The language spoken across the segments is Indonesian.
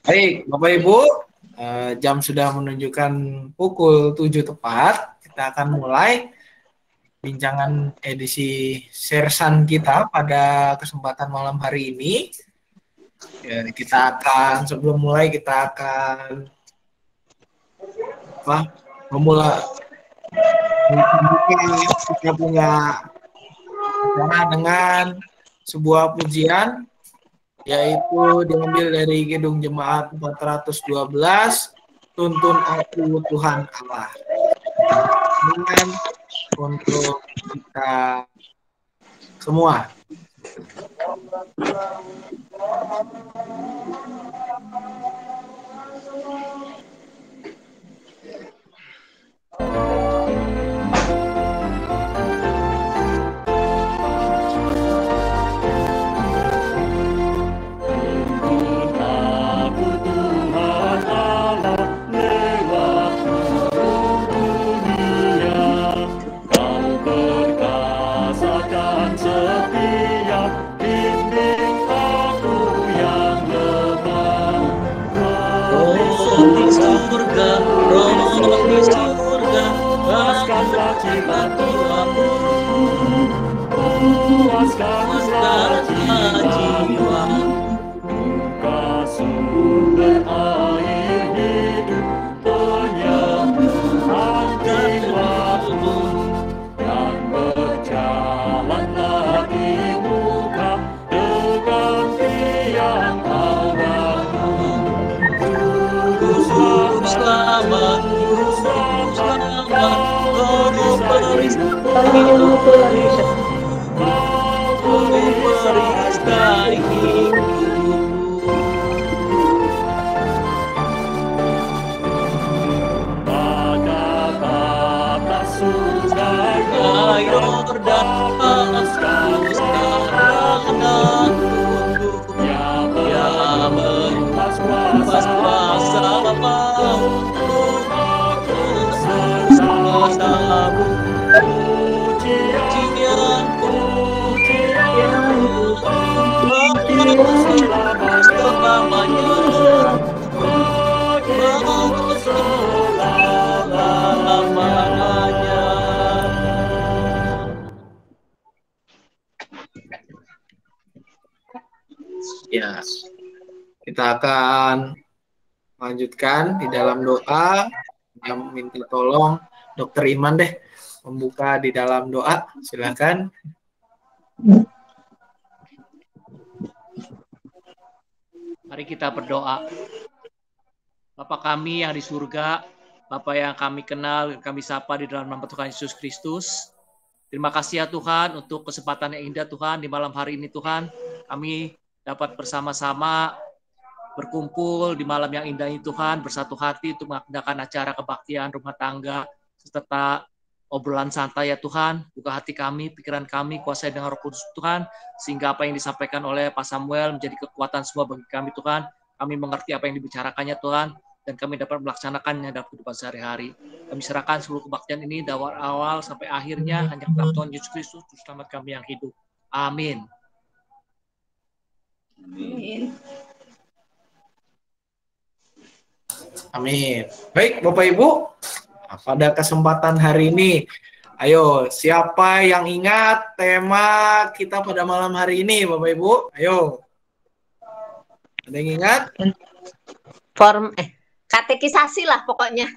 Baik, Bapak Ibu, jam sudah menunjukkan pukul 7 tepat. Kita akan mulai bincangan edisi Sersan kita pada kesempatan malam hari ini. Ya, sebelum mulai kita akan memulai. Kita punya acara dengan sebuah pujian, yaitu diambil dari Kidung Jemaat 412, Tuntun Aku Tuhan Allah. Dan untuk kita semua. Ya, kita akan lanjutkan di dalam doa. Yang minta tolong Dokter Iman deh membuka di dalam doa. Silakan. Mari kita berdoa. Bapa kami yang di surga, Bapa yang kami kenal, kami sapa di dalam nama Tuhan Yesus Kristus. Terima kasih ya Tuhan untuk kesempatan yang indah Tuhan di malam hari ini Tuhan. Kami dapat bersama-sama berkumpul di malam yang indah ini Tuhan, bersatu hati untuk mengadakan acara kebaktian rumah tangga serta obrolan santai ya Tuhan. Buka hati kami, pikiran kami, kuasai dengan Roh Kudus Tuhan, sehingga apa yang disampaikan oleh Pak Samuel menjadi kekuatan semua bagi kami Tuhan. Kami mengerti apa yang dibicarakannya Tuhan, dan kami dapat melaksanakannya dalam kehidupan sehari-hari. Kami serahkan seluruh kebaktian ini dari awal sampai akhirnya hanya kepada Tuhan Yesus Kristus, Juru Selamat kami yang hidup. Amin. Amin. Amin. Baik, Bapak Ibu, pada kesempatan hari ini, ayo, siapa yang ingat tema kita pada malam hari ini, Bapak Ibu? Ayo. Ada yang ingat? Katekisasi lah pokoknya.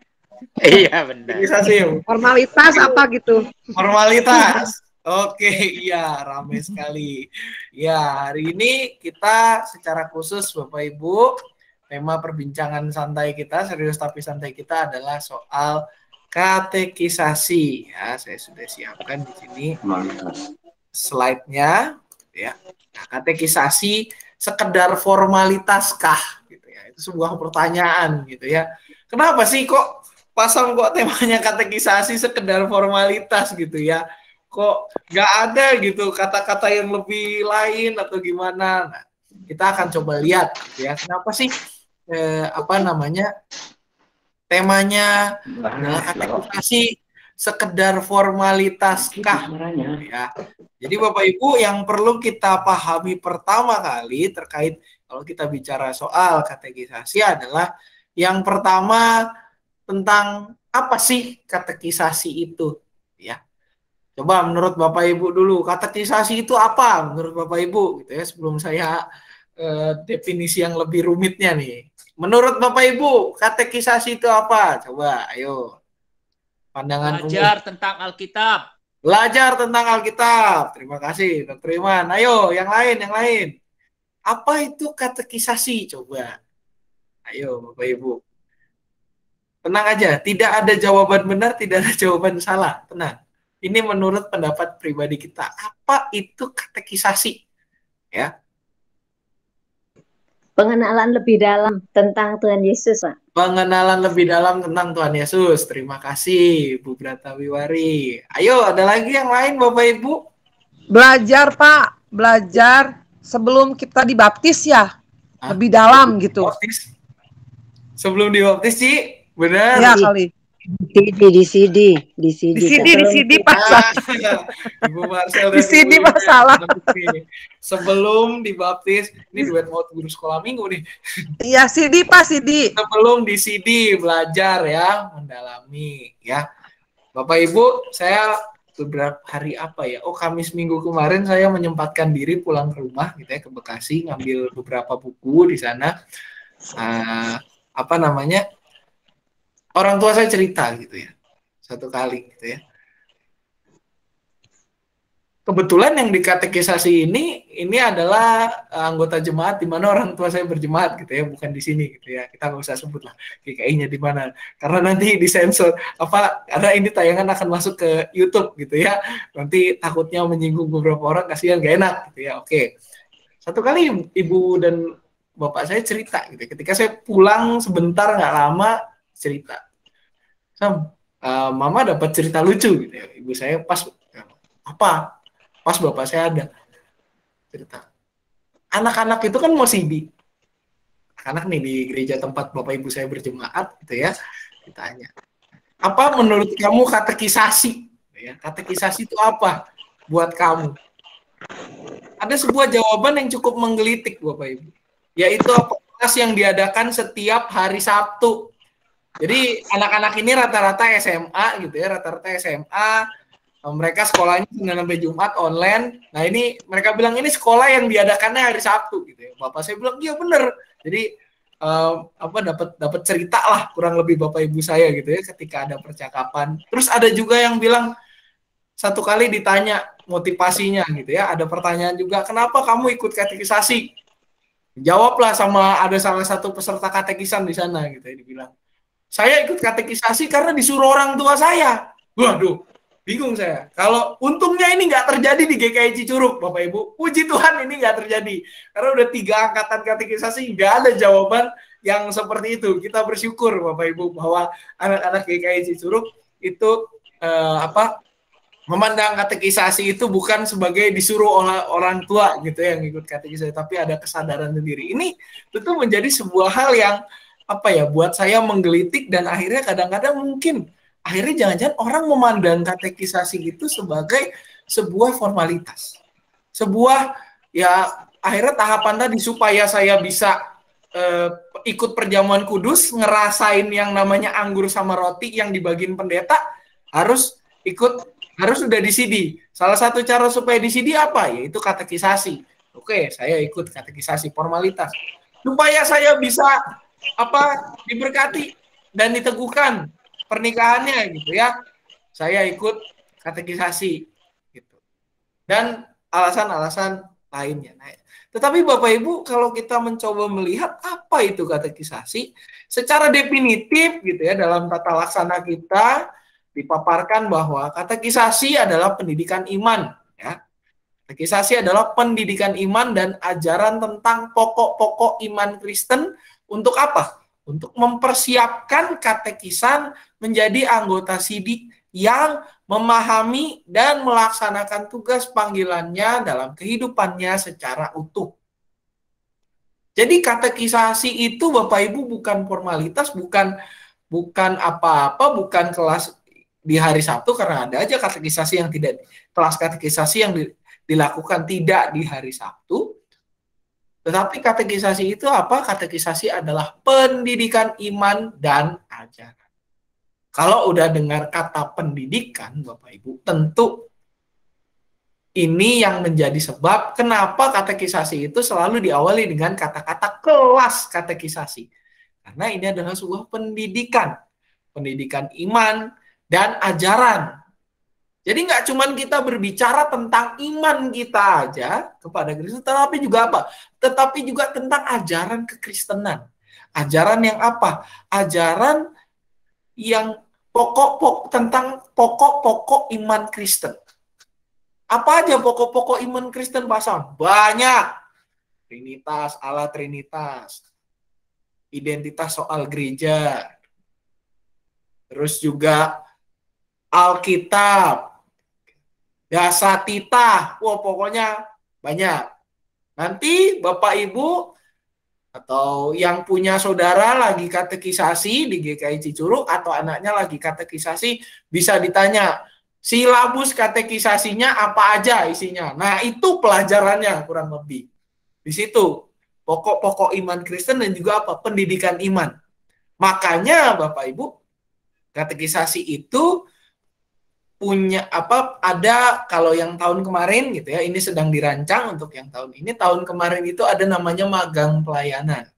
Iya, benar. Katekisasi. Formalitas apa gitu? Formalitas. Oke, iya, ramai sekali. Ya, hari ini kita secara khusus Bapak Ibu, tema perbincangan santai kita, serius tapi santai kita adalah soal katekisasi. Ya, saya sudah siapkan di sini slide-nya. Ya, nah, katekisasi sekedar formalitaskah? Gitu ya. Itu sebuah pertanyaan, gitu ya. Kenapa sih kok pasang kok temanya katekisasi sekedar formalitas gitu ya? Kok nggak ada gitu kata-kata yang lebih lain atau gimana? Nah, kita akan coba lihat gitu ya. Kenapa sih temanya adalah katekisasi sekedar formalitas kah? Ya. Jadi Bapak Ibu, yang perlu kita pahami pertama kali terkait Kalau kita bicara soal katekisasi adalah yang pertama tentang apa sih katekisasi itu, ya. Coba menurut Bapak Ibu dulu, katekisasi itu apa menurut Bapak Ibu gitu ya, sebelum saya definisi yang lebih rumitnya nih. Menurut Bapak Ibu, katekisasi itu apa? Coba, ayo. Pandangan Belajar umum. tentang Alkitab. Belajar tentang Alkitab. Terima kasih, Dr. Iman. Ayo, yang lain, yang lain. Apa itu katekisasi? Coba. Ayo, Bapak Ibu. Tenang aja, tidak ada jawaban benar, tidak ada jawaban salah. Tenang. Ini menurut pendapat pribadi kita. Apa itu katekisasi? Ya. Pengenalan lebih dalam tentang Tuhan Yesus, Pak. Pengenalan lebih dalam tentang Tuhan Yesus. Terima kasih, Bu Brata Wiwari. Ayo, ada lagi yang lain, Bapak Ibu? Belajar, Pak. Belajar sebelum kita dibaptis ya. Hah? Lebih dalam gitu. Baptis. Sebelum dibaptis, Ci. Benar. Ya kali. Di CD Pak. Ibu Marcel Di CD masalah. Sebelum dibaptis, ini duet mau guru sekolah minggu nih. Iya, CD Pak, CD. Sebelum di CD belajar ya, mendalami ya. Bapak Ibu, saya beberapa hari apa ya? Oh, Kamis minggu kemarin saya menyempatkan diri pulang ke rumah gitu ya, ke Bekasi, ngambil beberapa buku di sana. Apa namanya? Orang tua saya cerita gitu ya, satu kali gitu ya. Kebetulan yang di katekisasi ini adalah anggota jemaat di mana orang tua saya berjemaat gitu ya, bukan di sini gitu ya. Kita nggak usah sebut lah GKI-nya di mana, karena nanti disensor. Karena ini tayangan akan masuk ke YouTube gitu ya. Nanti takutnya menyinggung beberapa orang, kasihan gak enak gitu ya. Oke. Satu kali ibu dan bapak saya cerita gitu. Ketika saya pulang sebentar nggak lama cerita. Mama dapat cerita lucu gitu ya. Ibu saya pas bapak saya ada cerita. Anak-anak itu kan mau CD. Anak nih di gereja tempat bapak ibu saya berjemaat gitu ya. Ditanya, apa menurut kamu katekisasi? Ya, katekisasi itu apa buat kamu? Ada sebuah jawaban yang cukup menggelitik bapak ibu. Yaitu kelas yang diadakan setiap hari Sabtu. Jadi anak-anak ini rata-rata SMA gitu ya, rata-rata SMA. Mereka sekolahnya Senin sampai Jumat online. Nah ini mereka bilang ini sekolah yang diadakannya hari Sabtu gitu ya. Bapak saya bilang iya bener. Jadi dapat cerita lah kurang lebih bapak ibu saya gitu ya ketika ada percakapan. Terus ada juga yang bilang satu kali ditanya motivasinya gitu ya. Ada pertanyaan juga, kenapa kamu ikut katekisasi? Jawablah sama ada salah satu peserta katekisan di sana gitu ya, dibilang. Saya ikut katekisasi karena disuruh orang tua saya. Waduh, bingung saya. Kalau untungnya ini nggak terjadi di GKI Cicurug, Bapak Ibu. Puji Tuhan ini nggak terjadi. Karena udah 3 angkatan katekisasi, nggak ada jawaban yang seperti itu. Kita bersyukur, Bapak Ibu, bahwa anak-anak GKI Cicurug itu memandang katekisasi itu bukan sebagai disuruh oleh orang tua gitu yang ikut katekisasi, tapi ada kesadaran sendiri. Ini tentu menjadi sebuah hal yang buat saya menggelitik, dan akhirnya kadang-kadang mungkin akhirnya jangan-jangan orang memandang katekisasi itu sebagai sebuah formalitas. Sebuah ya akhirnya tahapan tadi supaya saya bisa ikut perjamuan kudus, ngerasain yang namanya anggur sama roti yang dibagiin pendeta, harus sudah di CD. Salah satu cara supaya di CD apa? Yaitu katekisasi. Oke, saya ikut katekisasi formalitas. Supaya saya bisa diberkati dan diteguhkan pernikahannya gitu ya. Saya ikut katekisasi gitu. Dan alasan-alasan lainnya. Nah, tetapi Bapak Ibu, kalau kita mencoba melihat apa itu katekisasi secara definitif gitu ya, dalam tata laksana kita dipaparkan bahwa katekisasi adalah pendidikan iman ya. Katekisasi adalah pendidikan iman dan ajaran tentang pokok-pokok iman Kristen. Untuk apa? Untuk mempersiapkan katekisan menjadi anggota sidik yang memahami dan melaksanakan tugas panggilannya dalam kehidupannya secara utuh. Jadi katekisasi itu Bapak Ibu bukan formalitas, bukan apa-apa, bukan kelas di hari Sabtu, karena ada aja katekisasi yang tidak, kelas katekisasi yang dilakukan tidak di hari Sabtu. Tetapi katekisasi itu apa? Katekisasi adalah pendidikan iman dan ajaran. Kalau udah dengar kata pendidikan, Bapak Ibu, tentu ini yang menjadi sebab kenapa katekisasi itu selalu diawali dengan kata-kata kelas katekisasi. Karena ini adalah sebuah pendidikan. Pendidikan iman dan ajaran. Jadi nggak cuma kita berbicara tentang iman kita aja kepada Kristus, tetapi juga apa? Tetapi juga tentang ajaran kekristenan. Ajaran yang apa? Ajaran yang tentang pokok-pokok iman Kristen. Apa aja pokok-pokok iman Kristen, Pak Sam? Banyak. Trinitas, Allah Trinitas. Identitas soal gereja. Terus juga Alkitab. Dasatita. Wah, pokoknya banyak. Nanti Bapak Ibu atau yang punya saudara lagi katekisasi di GKI Cicurug atau anaknya lagi katekisasi bisa ditanya, silabus katekisasinya apa aja isinya. Nah, itu pelajarannya kurang lebih. Di situ pokok-pokok iman Kristen dan juga apa? Pendidikan iman. Makanya Bapak Ibu, katekisasi itu punya apa? Ada kalau yang tahun kemarin gitu ya, ini sedang dirancang untuk yang tahun ini. Tahun kemarin itu ada namanya magang pelayanan.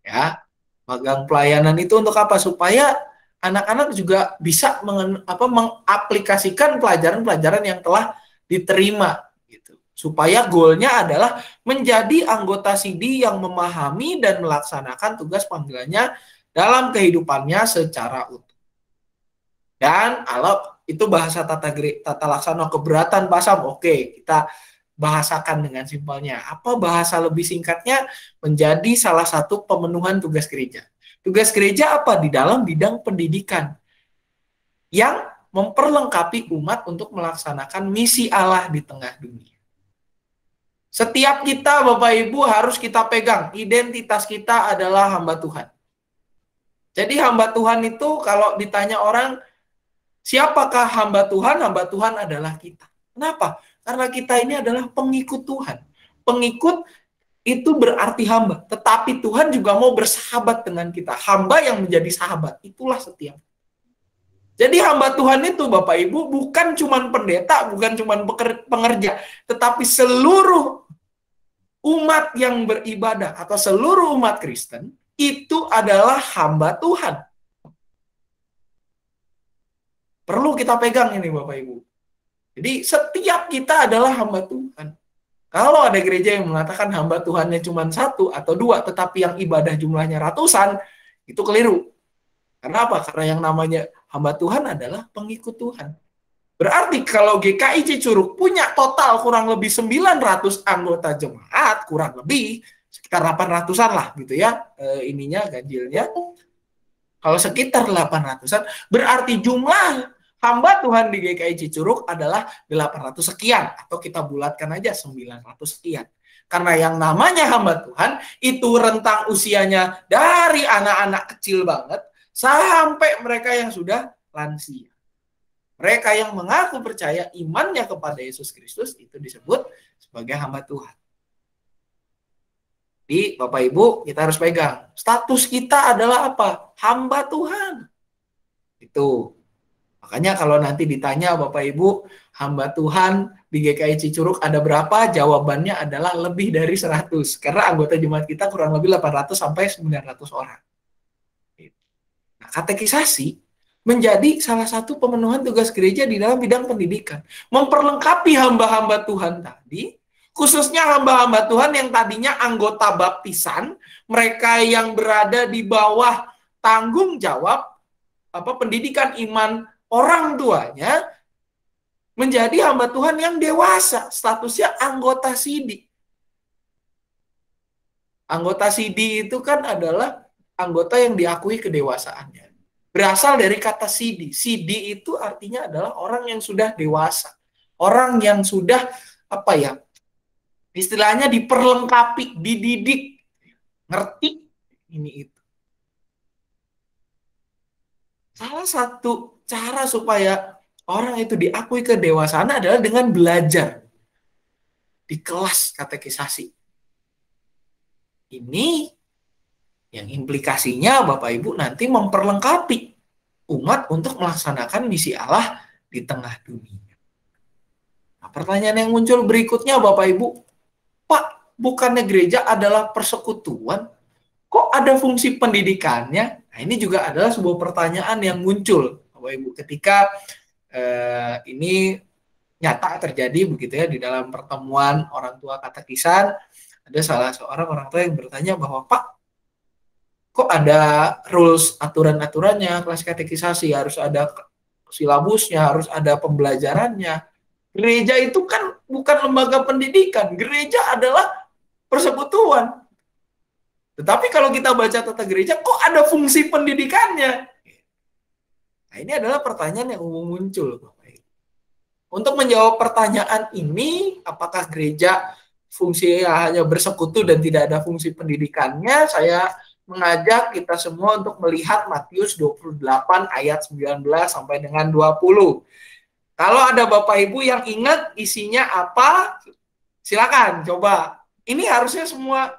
Ya. Magang pelayanan itu untuk apa? Supaya anak-anak juga bisa mengaplikasikan pelajaran-pelajaran yang telah diterima gitu. Supaya goalnya adalah menjadi anggota CD yang memahami dan melaksanakan tugas panggilannya dalam kehidupannya secara utuh. Dan kalau itu bahasa tata laksana keberatan Pak Sam, oke, kita bahasakan dengan simpelnya. Apa bahasa lebih singkatnya? Menjadi salah satu pemenuhan tugas gereja. Tugas gereja apa? Di dalam bidang pendidikan yang memperlengkapi umat untuk melaksanakan misi Allah di tengah dunia. Setiap kita, Bapak Ibu, harus kita pegang. Identitas kita adalah hamba Tuhan. Jadi hamba Tuhan itu kalau ditanya orang, siapakah hamba Tuhan? Hamba Tuhan adalah kita. Kenapa? Karena kita ini adalah pengikut Tuhan. Pengikut itu berarti hamba. Tetapi Tuhan juga mau bersahabat dengan kita. Hamba yang menjadi sahabat. Itulah setia. Jadi hamba Tuhan itu Bapak Ibu bukan cuma pendeta, bukan cuma pengerja. Tetapi seluruh umat yang beribadah atau seluruh umat Kristen itu adalah hamba Tuhan. Perlu kita pegang ini Bapak Ibu. Jadi setiap kita adalah hamba Tuhan. Kalau ada gereja yang mengatakan hamba Tuhannya cuma 1 atau 2, tetapi yang ibadah jumlahnya ratusan, itu keliru. Kenapa? Karena yang namanya hamba Tuhan adalah pengikut Tuhan. Berarti kalau GKI Cicurug punya total kurang lebih 900 anggota jemaat, kurang lebih sekitar 800-an lah gitu ya, ganjilnya. Kalau sekitar 800-an, berarti jumlah hamba Tuhan di GKI Cicurug adalah 800 sekian, atau kita bulatkan aja 900 sekian. Karena yang namanya hamba Tuhan itu rentang usianya dari anak-anak kecil banget sampai mereka yang sudah lansia. Mereka yang mengaku percaya imannya kepada Yesus Kristus itu disebut sebagai hamba Tuhan. Jadi Bapak Ibu kita harus pegang. Status kita adalah apa? Hamba Tuhan. Itu. Makanya kalau nanti ditanya Bapak Ibu, hamba Tuhan di GKI Cicurug ada berapa? Jawabannya adalah lebih dari 100. Karena anggota jemaat kita kurang lebih 800 sampai 900 orang. Nah, katekisasi menjadi salah satu pemenuhan tugas gereja di dalam bidang pendidikan. Memperlengkapi hamba-hamba Tuhan tadi, khususnya hamba-hamba Tuhan yang tadinya anggota baptisan, mereka yang berada di bawah tanggung jawab pendidikan iman orang tuanya, menjadi hamba Tuhan yang dewasa, statusnya anggota CD. Anggota CD itu kan adalah anggota yang diakui kedewasaannya. Berasal dari kata CD. CD itu artinya adalah orang yang sudah dewasa. Orang yang sudah, istilahnya diperlengkapi, dididik, ngerti, ini itu. Salah satu cara supaya orang itu diakui kedewasaan adalah dengan belajar di kelas katekisasi. Ini yang implikasinya Bapak Ibu nanti memperlengkapi umat untuk melaksanakan misi Allah di tengah dunia. Nah, pertanyaan yang muncul berikutnya Bapak Ibu, Pak, bukannya gereja adalah persekutuan? Kok ada fungsi pendidikannya? Nah, ini juga adalah sebuah pertanyaan yang muncul Bapak Ibu ketika ini nyata terjadi begitu ya di dalam pertemuan orang tua katekisan. Ada salah seorang orang tua yang bertanya bahwa, Pak, kok ada rules aturan-aturannya kelas katekisasi, harus ada silabusnya, harus ada pembelajarannya. Gereja itu kan bukan lembaga pendidikan, gereja adalah persekutuan. Tetapi kalau kita baca tata gereja, kok ada fungsi pendidikannya? Nah, ini adalah pertanyaan yang umum muncul. Untuk menjawab pertanyaan ini, apakah gereja fungsinya hanya bersekutu dan tidak ada fungsi pendidikannya, saya mengajak kita semua untuk melihat Matius 28 ayat 19 sampai dengan 20. Kalau ada Bapak Ibu yang ingat isinya apa, silakan coba. Ini harusnya semua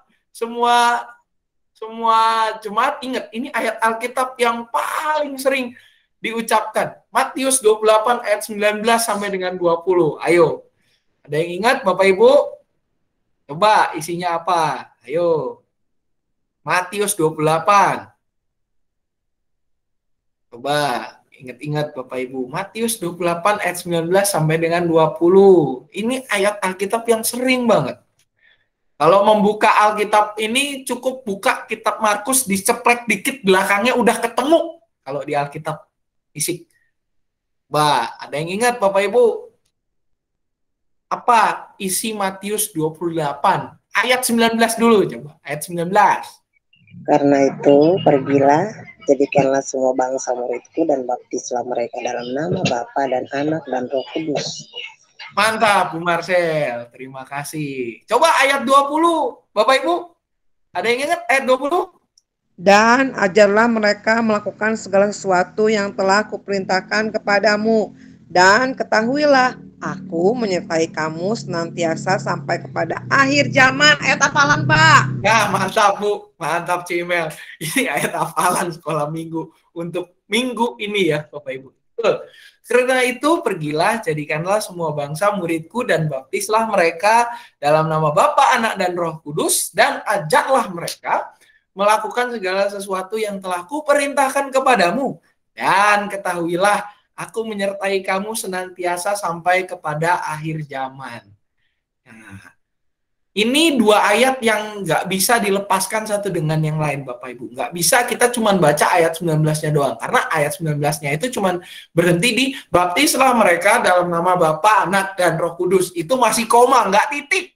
jemaat ingat, ini ayat Alkitab yang paling sering diucapkan. Matius 28 ayat 19 sampai dengan 20. Ayo. Ada yang ingat Bapak Ibu? Coba isinya apa? Ayo. Matius 28. Coba ingat-ingat Bapak Ibu. Matius 28 ayat 19 sampai dengan 20. Ini ayat Alkitab yang sering banget. Kalau membuka Alkitab ini cukup buka kitab Markus, diceplek dikit belakangnya udah ketemu kalau di Alkitab isi. Ada yang ingat Bapak Ibu? Apa isi Matius 28? Ayat 19 dulu coba. Ayat 19. Karena itu, pergilah, jadikanlah semua bangsa muridku dan baptislah mereka dalam nama Bapa dan Anak dan Roh Kudus. Mantap, Bu Marcel. Terima kasih. Coba ayat 20. Bapak Ibu, ada yang ingat ayat 20? Dan ajarlah mereka melakukan segala sesuatu yang telah kuperintahkan kepadamu. Dan ketahuilah, aku menyertai kamu senantiasa sampai kepada akhir zaman. Ayat hafalan, Pak. Ya, mantap Bu. Mantap Cimel. Ini ayat hafalan sekolah minggu untuk minggu ini ya Bapak Ibu. Karena itu pergilah, jadikanlah semua bangsa muridku dan baptislah mereka dalam nama Bapa, Anak, dan Roh Kudus, dan ajarlah mereka melakukan segala sesuatu yang telah kuperintahkan kepadamu. Dan ketahuilah, aku menyertai kamu senantiasa sampai kepada akhir zaman. Nah, ini dua ayat yang nggak bisa dilepaskan satu dengan yang lain, Bapak Ibu. Nggak bisa kita cuma baca ayat 19-nya doang. Karena ayat 19-nya itu cuma berhenti di baptislah mereka dalam nama Bapa, Anak, dan Roh Kudus. Itu masih koma, nggak titik.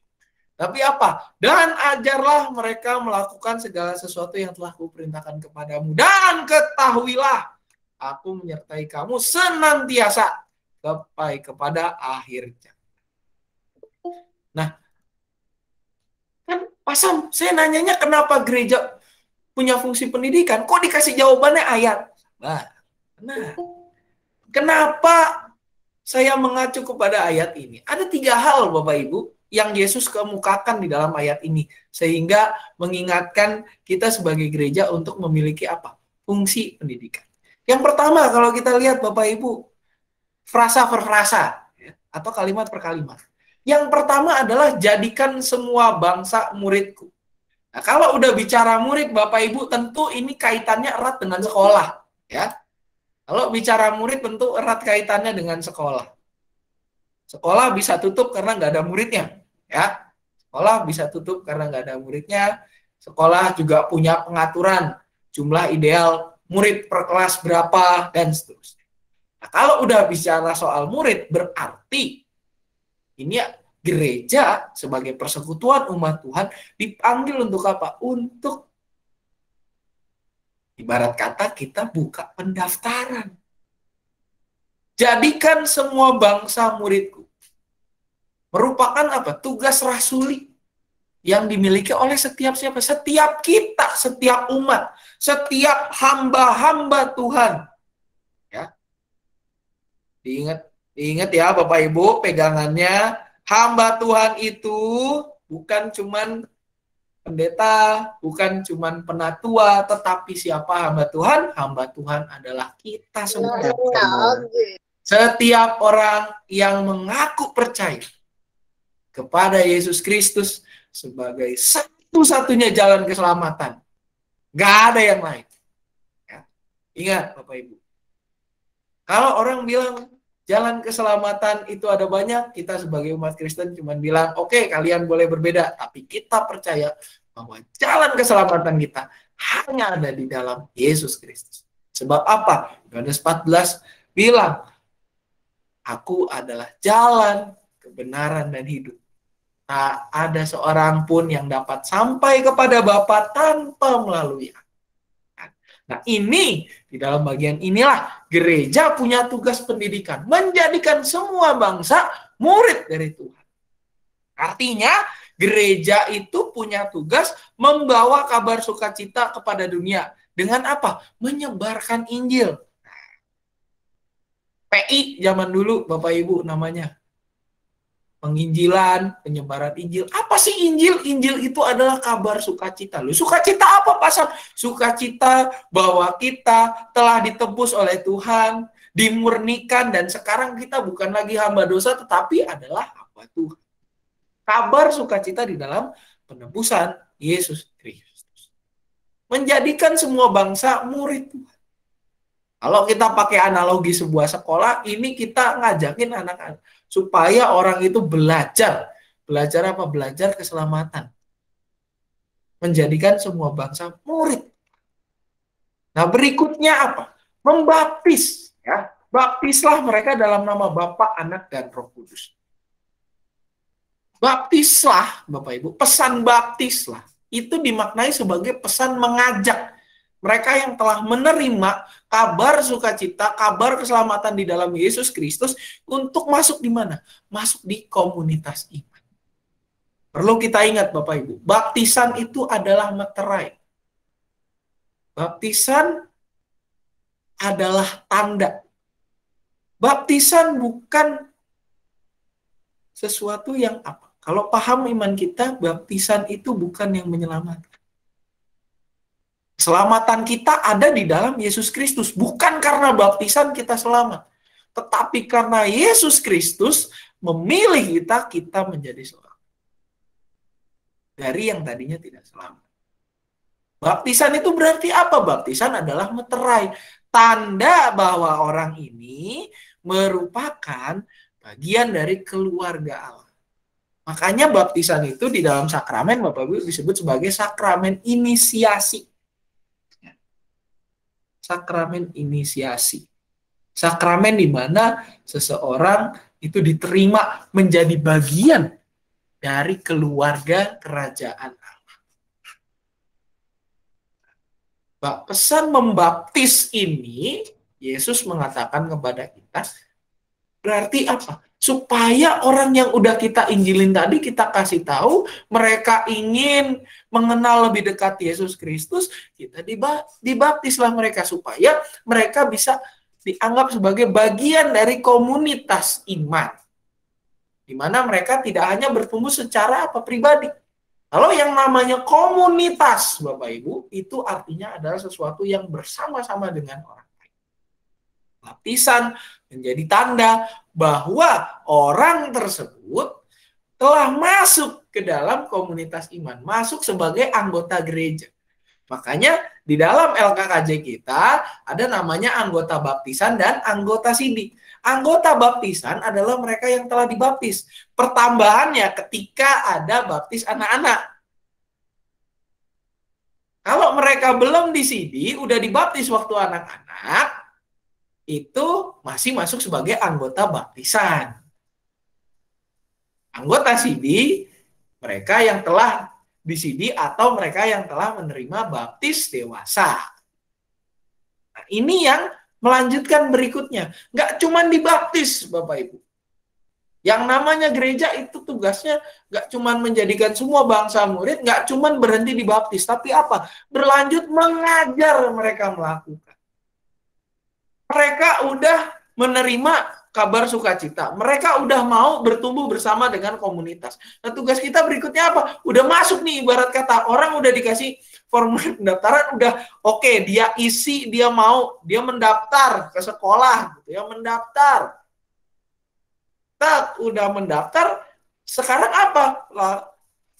Tapi apa? Dan ajarlah mereka melakukan segala sesuatu yang telah kuperintahkan kepadamu. Dan ketahuilah, aku menyertai kamu senantiasa sampai kepada akhir zaman. Nah, kan Pasam, saya nanyanya kenapa gereja punya fungsi pendidikan? Kok dikasih jawabannya ayat? Nah, kenapa saya mengacu kepada ayat ini? Ada 3 hal Bapak Ibu yang Yesus kemukakan di dalam ayat ini. Sehingga mengingatkan kita sebagai gereja untuk memiliki apa? Fungsi pendidikan. Yang pertama kalau kita lihat Bapak Ibu, frasa per frasa atau kalimat per kalimat. Yang pertama adalah jadikan semua bangsa muridku. Nah, kalau udah bicara murid Bapak Ibu tentu ini kaitannya erat dengan sekolah, ya. Kalau bicara murid tentu erat kaitannya dengan sekolah. Sekolah bisa tutup karena nggak ada muridnya, ya. Sekolah bisa tutup karena nggak ada muridnya. Sekolah juga punya pengaturan jumlah ideal murid per kelas berapa dan seterusnya. Nah, kalau udah bicara soal murid berarti ini gereja sebagai persekutuan umat Tuhan dipanggil untuk apa? Untuk ibarat kata kita buka pendaftaran. Jadikan semua bangsa muridku. Merupakan apa? Tugas rasuli yang dimiliki oleh setiap siapa? Setiap kita, setiap umat, setiap hamba-hamba Tuhan. Ya. Diingat ya Bapak Ibu, pegangannya hamba Tuhan itu bukan cuman Pendeta bukan cuman penatua, tetapi siapa hamba Tuhan? Hamba Tuhan adalah kita semua. Setiap orang yang mengaku percaya kepada Yesus Kristus sebagai satu-satunya jalan keselamatan. Gak ada yang lain. Ya. Ingat Bapak Ibu. Kalau orang bilang jalan keselamatan itu ada banyak, kita sebagai umat Kristen cuma bilang, oke, kalian boleh berbeda, tapi kita percaya bahwa jalan keselamatan kita hanya ada di dalam Yesus Kristus. Sebab apa? Yohanes 14 bilang, aku adalah jalan, kebenaran, dan hidup. Tak ada seorang pun yang dapat sampai kepada Bapa tanpa melalui aku. Nah ini, di dalam bagian inilah gereja punya tugas pendidikan. Menjadikan semua bangsa murid dari Tuhan. Artinya, gereja itu punya tugas membawa kabar sukacita kepada dunia. Dengan apa? Menyebarkan Injil. PI zaman dulu, Bapak Ibu namanya. Penginjilan, penyebaran Injil. Apa sih Injil? Injil itu adalah kabar sukacita. Loh, sukacita apa, Pastor? Sukacita bahwa kita telah ditebus oleh Tuhan, dimurnikan, dan sekarang kita bukan lagi hamba dosa, tetapi adalah hamba Tuhan. Kabar sukacita di dalam penebusan Yesus Kristus. Menjadikan semua bangsa murid Tuhan. Kalau kita pakai analogi sebuah sekolah, ini kita ngajakin anak-anak supaya orang itu belajar. Belajar apa? Belajar keselamatan. Menjadikan semua bangsa murid. Nah, berikutnya apa? Membaptis. Ya. Baptislah mereka dalam nama Bapa, Anak, dan Roh Kudus. Baptislah, Bapak Ibu, pesan baptislah. Itu dimaknai sebagai pesan mengajak. Mereka yang telah menerima kabar sukacita, kabar keselamatan di dalam Yesus Kristus untuk masuk di mana? Masuk di komunitas iman. Perlu kita ingat Bapak Ibu, baptisan itu adalah meterai. Baptisan adalah tanda. Baptisan bukan sesuatu yang apa? Kalau paham iman kita, baptisan itu bukan yang menyelamatkan. Keselamatan kita ada di dalam Yesus Kristus. Bukan karena baptisan kita selamat. Tetapi karena Yesus Kristus memilih kita menjadi selamat. Dari yang tadinya tidak selamat. Baptisan itu berarti apa? Baptisan adalah meterai. Tanda bahwa orang ini merupakan bagian dari keluarga Allah. Makanya baptisan itu di dalam sakramen, Bapak Ibu, disebut sebagai sakramen inisiasi. Sakramen inisiasi. Sakramen di mana seseorang itu diterima menjadi bagian dari keluarga kerajaan Allah. Pesan membaptis ini, Yesus mengatakan kepada kita, berarti apa? Supaya orang yang udah kita injilin tadi, kita kasih tahu, mereka ingin mengenal lebih dekat Yesus Kristus, kita dibaptislah mereka supaya mereka bisa dianggap sebagai bagian dari komunitas iman. Di mana mereka tidak hanya bertumbuh secara pribadi. Kalau yang namanya komunitas, Bapak Ibu, itu artinya adalah sesuatu yang bersama-sama dengan orang lain. Baptisan menjadi tanda bahwa orang tersebut telah masuk ke dalam komunitas iman, masuk sebagai anggota gereja. Makanya di dalam LKKJ kita ada namanya anggota baptisan dan anggota sidik. Anggota baptisan adalah mereka yang telah dibaptis. Pertambahannya ketika ada baptis anak-anak. Kalau mereka belum disidi, udah dibaptis waktu anak-anak, itu masih masuk sebagai anggota baptisan. Anggota sidi, mereka yang telah disidi atau mereka yang telah menerima baptis dewasa. Nah, ini yang melanjutkan berikutnya. Nggak cuma dibaptis, Bapak Ibu. Yang namanya gereja itu tugasnya nggak cuma menjadikan semua bangsa murid, nggak cuma berhenti dibaptis, tapi apa? Berlanjut mengajar mereka melakukan. Mereka udah menerima kabar sukacita. Mereka udah mau bertumbuh bersama dengan komunitas. Nah, tugas kita berikutnya apa? Udah masuk nih, ibarat kata orang udah dikasih formulir pendaftaran, udah oke, dia isi, dia mau, dia mendaftar ke sekolah, gitu ya, mendaftar. Udah mendaftar, sekarang apa?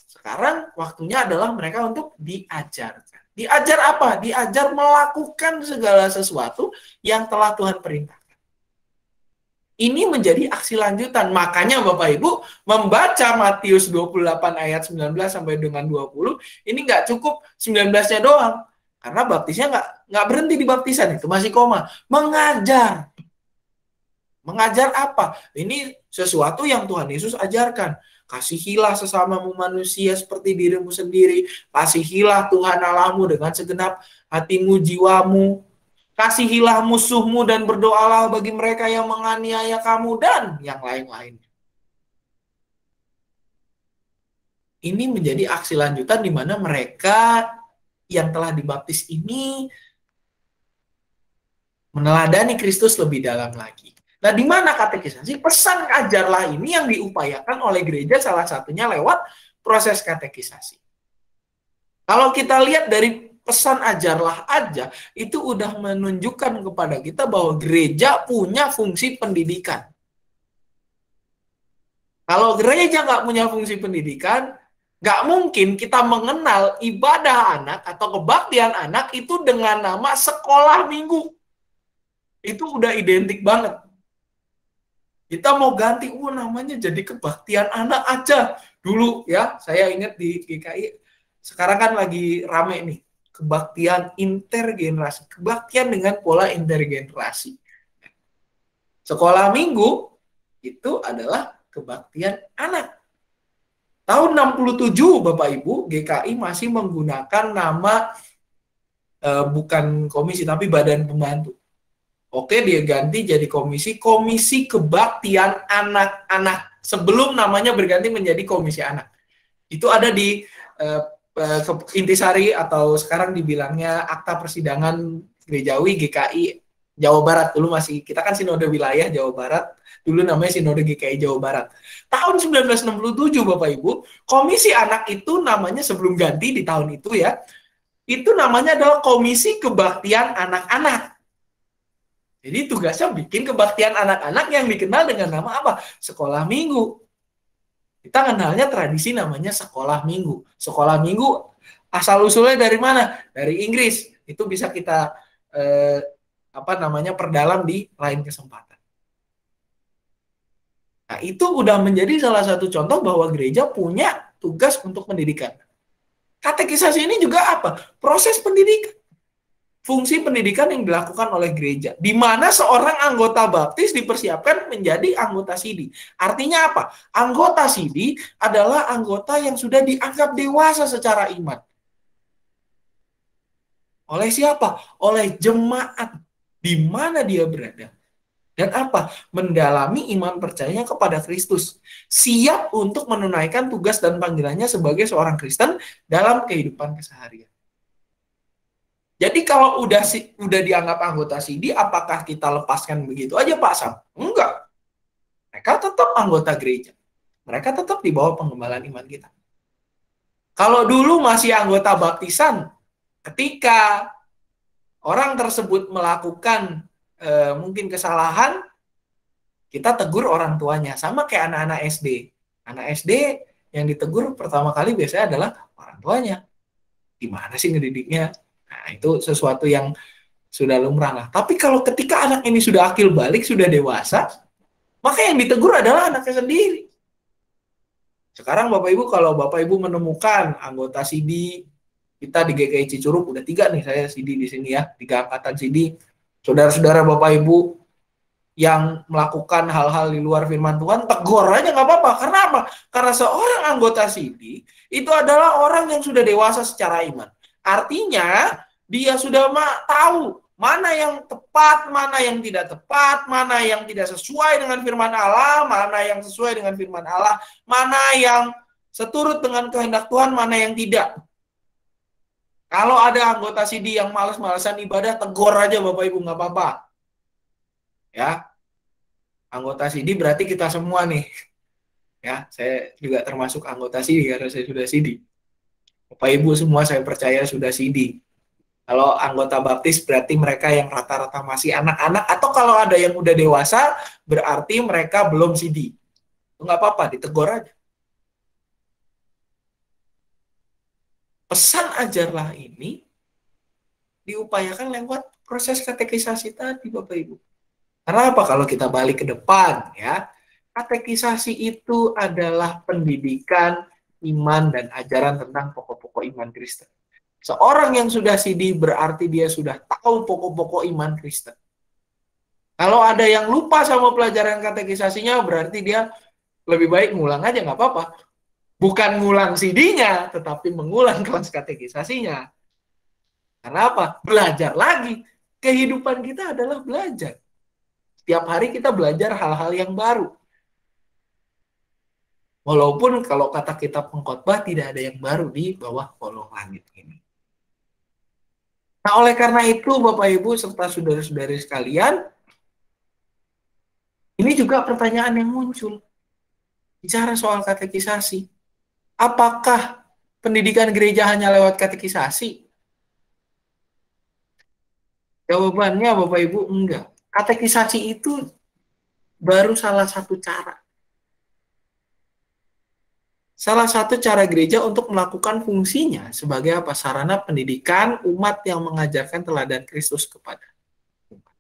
Sekarang waktunya adalah mereka untuk diajarkan. Diajar apa? Diajar melakukan segala sesuatu yang telah Tuhan perintahkan. Ini menjadi aksi lanjutan. Makanya Bapak Ibu membaca Matius 28 ayat 19 sampai dengan 20, ini nggak cukup 19-nya doang. Karena baptisnya nggak berhenti di baptisan, itu masih koma. Mengajar. Mengajar apa? Ini sesuatu yang Tuhan Yesus ajarkan. Kasihilah sesamamu manusia seperti dirimu sendiri. Kasihilah Tuhan Allahmu dengan segenap hatimu, jiwamu. Kasihilah musuhmu dan berdoalah bagi mereka yang menganiaya kamu dan yang lain-lain. Ini menjadi aksi lanjutan di mana mereka yang telah dibaptis ini meneladani Kristus lebih dalam lagi. Nah, di mana katekisasi? Pesan ajarlah ini yang diupayakan oleh gereja salah satunya lewat proses katekisasi. Kalau kita lihat dari pesan ajarlah aja, itu udah menunjukkan kepada kita bahwa gereja punya fungsi pendidikan. Kalau gereja nggak punya fungsi pendidikan, nggak mungkin kita mengenal ibadah anak atau kebaktian anak itu dengan nama sekolah minggu. Itu udah identik banget. Kita mau ganti, namanya jadi kebaktian anak aja. Dulu ya, saya ingat di GKI, sekarang kan lagi rame nih. Kebaktian intergenerasi, kebaktian dengan pola intergenerasi. Sekolah minggu itu adalah kebaktian anak. Tahun 67 Bapak Ibu, GKI masih menggunakan nama bukan komisi tapi badan pembantu. Oke, dia ganti jadi komisi kebaktian anak-anak. Sebelum namanya berganti menjadi komisi anak. Itu ada di Intisari atau sekarang dibilangnya Akta Persidangan Gerejawi GKI Jawa Barat. Dulu masih, kita kan sinode wilayah Jawa Barat, dulu namanya sinode GKI Jawa Barat. Tahun 1967 Bapak Ibu, komisi anak itu namanya sebelum ganti di tahun itu ya, itu namanya adalah Komisi Kebaktian Anak-anak. Jadi tugasnya bikin kebaktian anak-anak yang dikenal dengan nama apa? Sekolah minggu. Kita kenalnya tradisi namanya sekolah minggu. Sekolah minggu asal-usulnya dari mana? Dari Inggris. Itu bisa kita perdalam di lain kesempatan. Nah, itu udah menjadi salah satu contoh bahwa gereja punya tugas untuk pendidikan. Katekisasi ini juga apa? Proses pendidikan. Fungsi pendidikan yang dilakukan oleh gereja, di mana seorang anggota baptis dipersiapkan menjadi anggota sidi. Artinya apa? Anggota sidi adalah anggota yang sudah dianggap dewasa secara iman. Oleh siapa? Oleh jemaat, di mana dia berada. Dan apa? Mendalami iman percayanya kepada Kristus. Siap untuk menunaikan tugas dan panggilannya sebagai seorang Kristen dalam kehidupan keseharian. Jadi kalau udah dianggap anggota sidi, apakah kita lepaskan begitu aja Pak Sam? Enggak. Mereka tetap anggota gereja. Mereka tetap di bawah penggembalaan iman kita. Kalau dulu masih anggota baptisan, ketika orang tersebut melakukan mungkin kesalahan, kita tegur orang tuanya. Sama kayak anak-anak SD. Anak SD yang ditegur pertama kali biasanya adalah orang tuanya. Gimana sih ngedidiknya? Nah, itu sesuatu yang sudah lumrah lah. Tapi kalau ketika anak ini sudah akil balik, sudah dewasa, maka yang ditegur adalah anaknya sendiri. Sekarang Bapak Ibu, kalau Bapak Ibu menemukan anggota sidi, kita di GKI Cicurug, udah 3 nih saya sidi di sini ya, 3 angkatan sidi. Saudara-saudara Bapak Ibu yang melakukan hal-hal di luar firman Tuhan, tegur aja nggak apa-apa. Karena apa? Karena seorang anggota sidi itu adalah orang yang sudah dewasa secara iman. Artinya, dia sudah tahu mana yang tepat, mana yang tidak tepat, mana yang tidak sesuai dengan firman Allah, mana yang sesuai dengan firman Allah, mana yang seturut dengan kehendak Tuhan, mana yang tidak. Kalau ada anggota sidi yang malas-malasan ibadah, tegur aja Bapak Ibu, nggak apa-apa. Ya. Anggota CD berarti kita semua nih. Ya, saya juga termasuk anggota CD karena saya sudah CD. Bapak Ibu semua saya percaya sudah CD. Kalau anggota baptis berarti mereka yang rata-rata masih anak-anak, atau kalau ada yang udah dewasa berarti mereka belum CD. Enggak apa-apa, ditegur aja. Pesan ajarlah ini diupayakan lewat proses katekisasi tadi, Bapak Ibu. Karena apa? Kalau kita balik ke depan, ya, katekisasi itu adalah pendidikan iman dan ajaran tentang pokok-pokok iman Kristen. Seorang yang sudah CD berarti dia sudah tahu pokok-pokok iman Kristen. Kalau ada yang lupa sama pelajaran katekisasinya, berarti dia lebih baik ngulang aja, nggak apa-apa. Bukan ngulang CD-nya, tetapi mengulang kelas katekisasinya. Karena apa? Belajar lagi. Kehidupan kita adalah belajar. Setiap hari kita belajar hal-hal yang baru. Walaupun kalau kata kitab pengkhotbah tidak ada yang baru di bawah kolong langit ini. Nah, oleh karena itu Bapak Ibu serta saudara-saudari sekalian, ini juga pertanyaan yang muncul. Bicara soal katekisasi. Apakah pendidikan gereja hanya lewat katekisasi? Jawabannya Bapak Ibu enggak. Katekisasi itu baru salah satu cara. Salah satu cara gereja untuk melakukan fungsinya sebagai apa? Sarana pendidikan umat yang mengajarkan teladan Kristus kepada umat.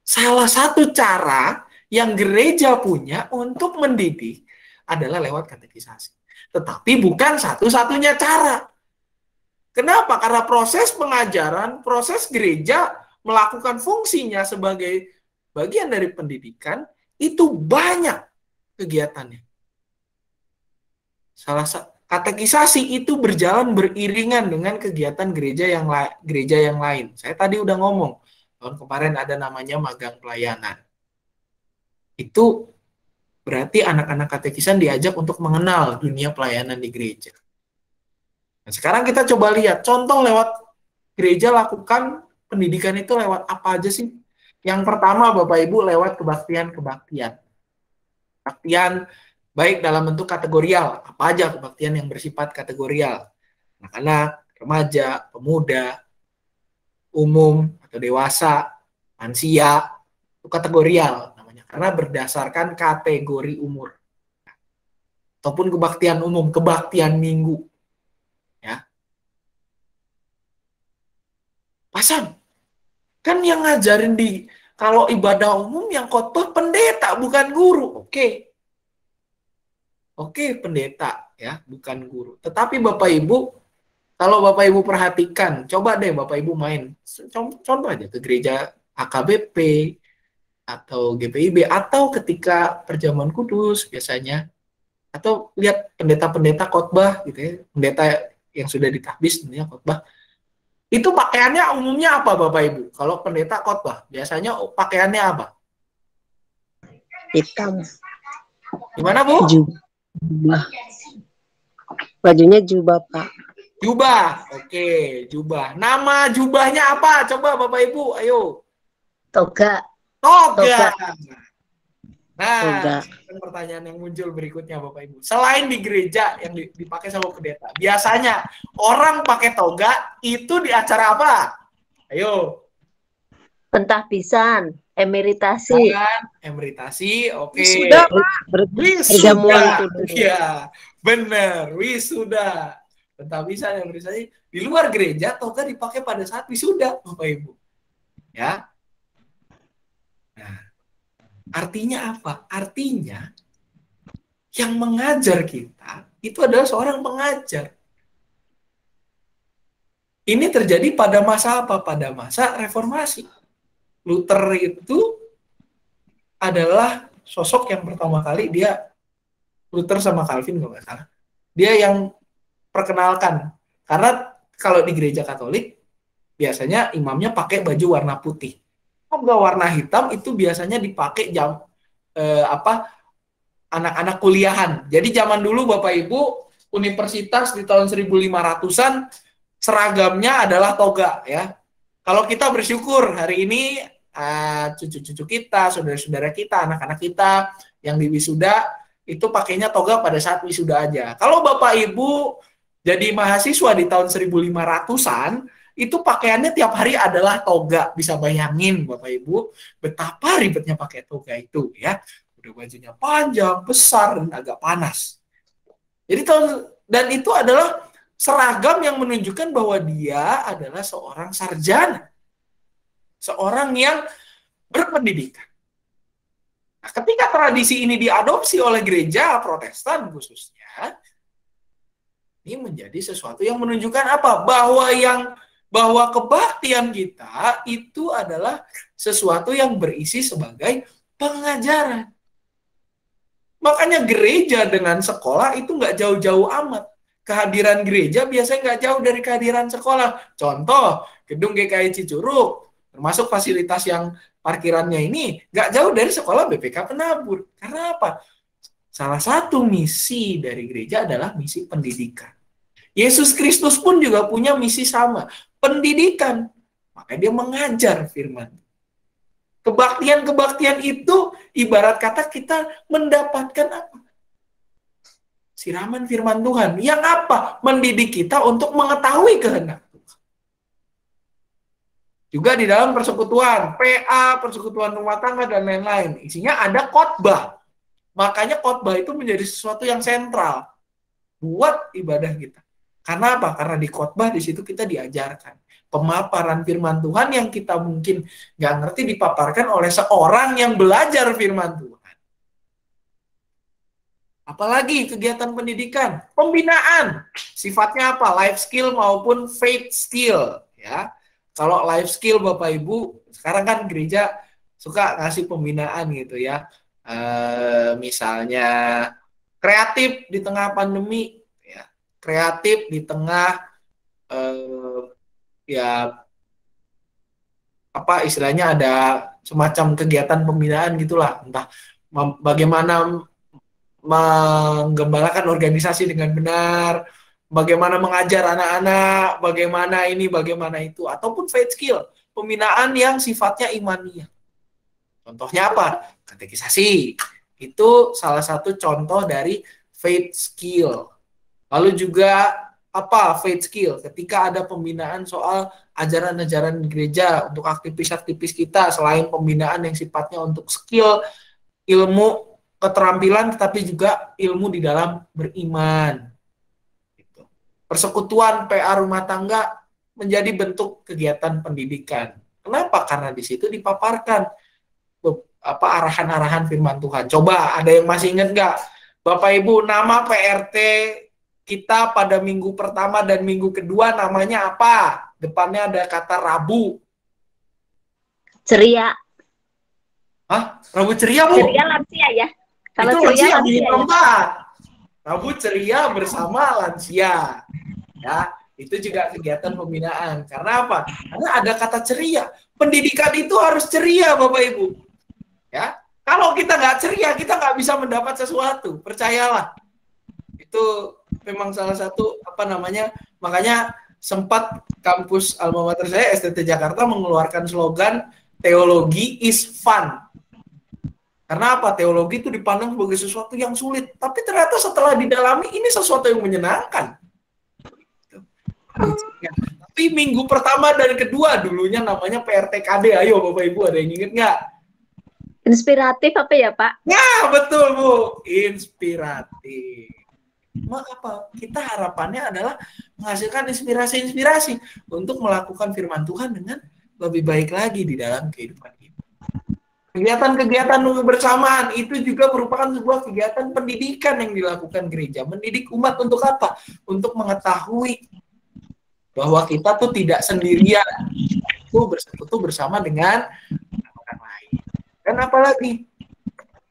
Salah satu cara yang gereja punya untuk mendidik adalah lewat katekisasi. Tetapi bukan satu-satunya cara. Kenapa? Karena proses pengajaran, proses gereja melakukan fungsinya sebagai bagian dari pendidikan, itu banyak kegiatannya. Katekisasi itu berjalan beriringan dengan kegiatan gereja yang lain. Saya tadi udah ngomong, tahun kemarin ada namanya magang pelayanan. Itu berarti anak-anak katekisan diajak untuk mengenal dunia pelayanan di gereja. Nah, sekarang kita coba lihat contoh lewat gereja lakukan pendidikan itu lewat apa aja sih? Yang pertama Bapak Ibu lewat kebaktian. Kebaktian baik dalam bentuk kategorial, apa aja kebaktian yang bersifat kategorial. Anak-anak, remaja, pemuda, umum atau dewasa, lansia, itu kategorial namanya. Karena berdasarkan kategori umur. Ataupun kebaktian umum, kebaktian minggu. Ya. Pasang. Kan yang ngajarin kalau ibadah umum yang khotbah pendeta bukan guru. Oke, pendeta ya, bukan guru. Tetapi Bapak Ibu, kalau Bapak Ibu perhatikan, coba deh Bapak Ibu main. Contoh aja ke gereja AKBP atau GPIB atau ketika perjamuan kudus biasanya. Atau lihat pendeta-pendeta khotbah gitu ya. Pendeta yang sudah ditahbis tentunya khotbah. Itu pakaiannya umumnya apa Bapak Ibu? Kalau pendeta khotbah, biasanya pakaiannya apa? Hitam. Gimana Bu? Jubah. Bajunya jubah, Pak. Jubah. Oke, jubah. Nama jubahnya apa? Coba Bapak Ibu, ayo. Toga. Toga. Nah, Toga. pertanyaan yang muncul berikutnya Bapak Ibu. Selain di gereja yang dipakai sama pendeta, biasanya orang pakai toga itu di acara apa? Ayo. Pentahbisan, emeritasi. Emeritasi, oke. Wisuda, Pak. Perjamuan kudus. Iya, benar. Wisuda. Pentahbisan, emeritasi. Di luar gereja, toga dipakai pada saat wisuda, Bapak Ibu. Ya. Nah, artinya apa? Artinya yang mengajar kita itu adalah seorang pengajar. Ini terjadi pada masa apa? Pada masa reformasi. Luther itu adalah sosok yang pertama kali Luther sama Calvin kalau nggak salah. Dia yang perkenalkan. Karena kalau di gereja Katolik biasanya imamnya pakai baju warna putih. Toga warna hitam itu biasanya dipakai anak-anak kuliahan. Jadi zaman dulu Bapak Ibu universitas di tahun 1500-an seragamnya adalah toga ya. Kalau kita bersyukur hari ini cucu-cucu kita, saudara-saudara kita, anak-anak kita yang di wisuda itu pakainya toga pada saat wisuda aja. Kalau Bapak Ibu jadi mahasiswa di tahun 1500-an, itu pakaiannya tiap hari adalah toga. Bisa bayangin Bapak Ibu betapa ribetnya pakai toga itu ya. Udah bajunya panjang, besar, dan agak panas. Jadi dan itu adalah seragam yang menunjukkan bahwa dia adalah seorang sarjana. Seorang yang berpendidikan. Nah, ketika tradisi ini diadopsi oleh gereja Protestan khususnya, ini menjadi sesuatu yang menunjukkan apa? Bahwa kebaktian kita itu adalah sesuatu yang berisi sebagai pengajaran. Makanya gereja dengan sekolah itu nggak jauh-jauh amat. Kehadiran gereja biasanya nggak jauh dari kehadiran sekolah. Contoh, gedung GKI Cicurug, termasuk fasilitas yang parkirannya ini nggak jauh dari sekolah BPK Penabur. Karena apa? Salah satu misi dari gereja adalah misi pendidikan. Yesus Kristus pun juga punya misi sama, pendidikan. Makanya dia mengajar firman. Kebaktian-kebaktian itu ibarat kata kita mendapatkan apa? Siraman firman Tuhan. Yang apa? Mendidik kita untuk mengetahui kehendak Tuhan. Juga di dalam persekutuan, PA, persekutuan rumah tangga, dan lain-lain. Isinya ada khotbah. Makanya khotbah itu menjadi sesuatu yang sentral buat ibadah kita. Karena apa? Karena di khotbah di situ kita diajarkan. Pemaparan firman Tuhan yang kita mungkin nggak ngerti dipaparkan oleh seorang yang belajar firman Tuhan. Apalagi kegiatan pendidikan, pembinaan. Sifatnya apa? Life skill maupun faith skill. Ya, kalau life skill Bapak Ibu, sekarang kan gereja suka ngasih pembinaan gitu ya. Misalnya kreatif di tengah pandemi, ya. Kreatif di tengah ya apa istilahnya ada semacam kegiatan pembinaan gitulah, entah bagaimana menggembalakan organisasi dengan benar, bagaimana mengajar anak-anak, bagaimana ini, bagaimana itu, ataupun faith skill, pembinaan yang sifatnya imaniah. Contohnya apa? Katekisasi. Itu salah satu contoh dari faith skill. Lalu juga apa faith skill? Ketika ada pembinaan soal ajaran-ajaran gereja untuk aktivis-aktivis kita, selain pembinaan yang sifatnya untuk skill, ilmu, keterampilan, tetapi juga ilmu di dalam beriman. Gitu. Persekutuan PA rumah tangga menjadi bentuk kegiatan pendidikan. Kenapa? Karena di situ dipaparkan apa arahan-arahan firman Tuhan. Coba ada yang masih ingat nggak? Bapak Ibu, nama PRT kita pada minggu pertama dan minggu kedua namanya apa? Depannya ada kata Rabu. Ceria. Hah? Rabu ceria, Bu? Ceria lansia ya. Kalau itu ceria lansia ya. tempat. Rabu ceria bersama lansia. Ya, itu juga kegiatan pembinaan. Karena apa? Karena ada kata ceria. Pendidikan itu harus ceria, Bapak Ibu. Ya, kalau kita nggak ceria, kita nggak bisa mendapat sesuatu. Percayalah. Itu memang salah satu makanya sempat kampus alma mater saya STT Jakarta mengeluarkan slogan teologi is fun. Karena apa? Teologi itu dipandang sebagai sesuatu yang sulit, tapi ternyata setelah didalami ini sesuatu yang menyenangkan. Tapi minggu pertama dan kedua dulunya namanya PRTKD. Ayo Bapak Ibu, ada yang inget nggak? Inspiratif apa ya Pak? Ya betul Bu, inspiratif. Maka kita harapannya adalah menghasilkan inspirasi-inspirasi untuk melakukan firman Tuhan dengan lebih baik lagi di dalam kehidupan kita. Kegiatan-kegiatan kebersamaan itu juga merupakan sebuah kegiatan pendidikan yang dilakukan gereja. Mendidik umat untuk apa? Untuk mengetahui bahwa kita tuh tidak sendirian, itu bersekutu bersama dengan orang lain. Dan apalagi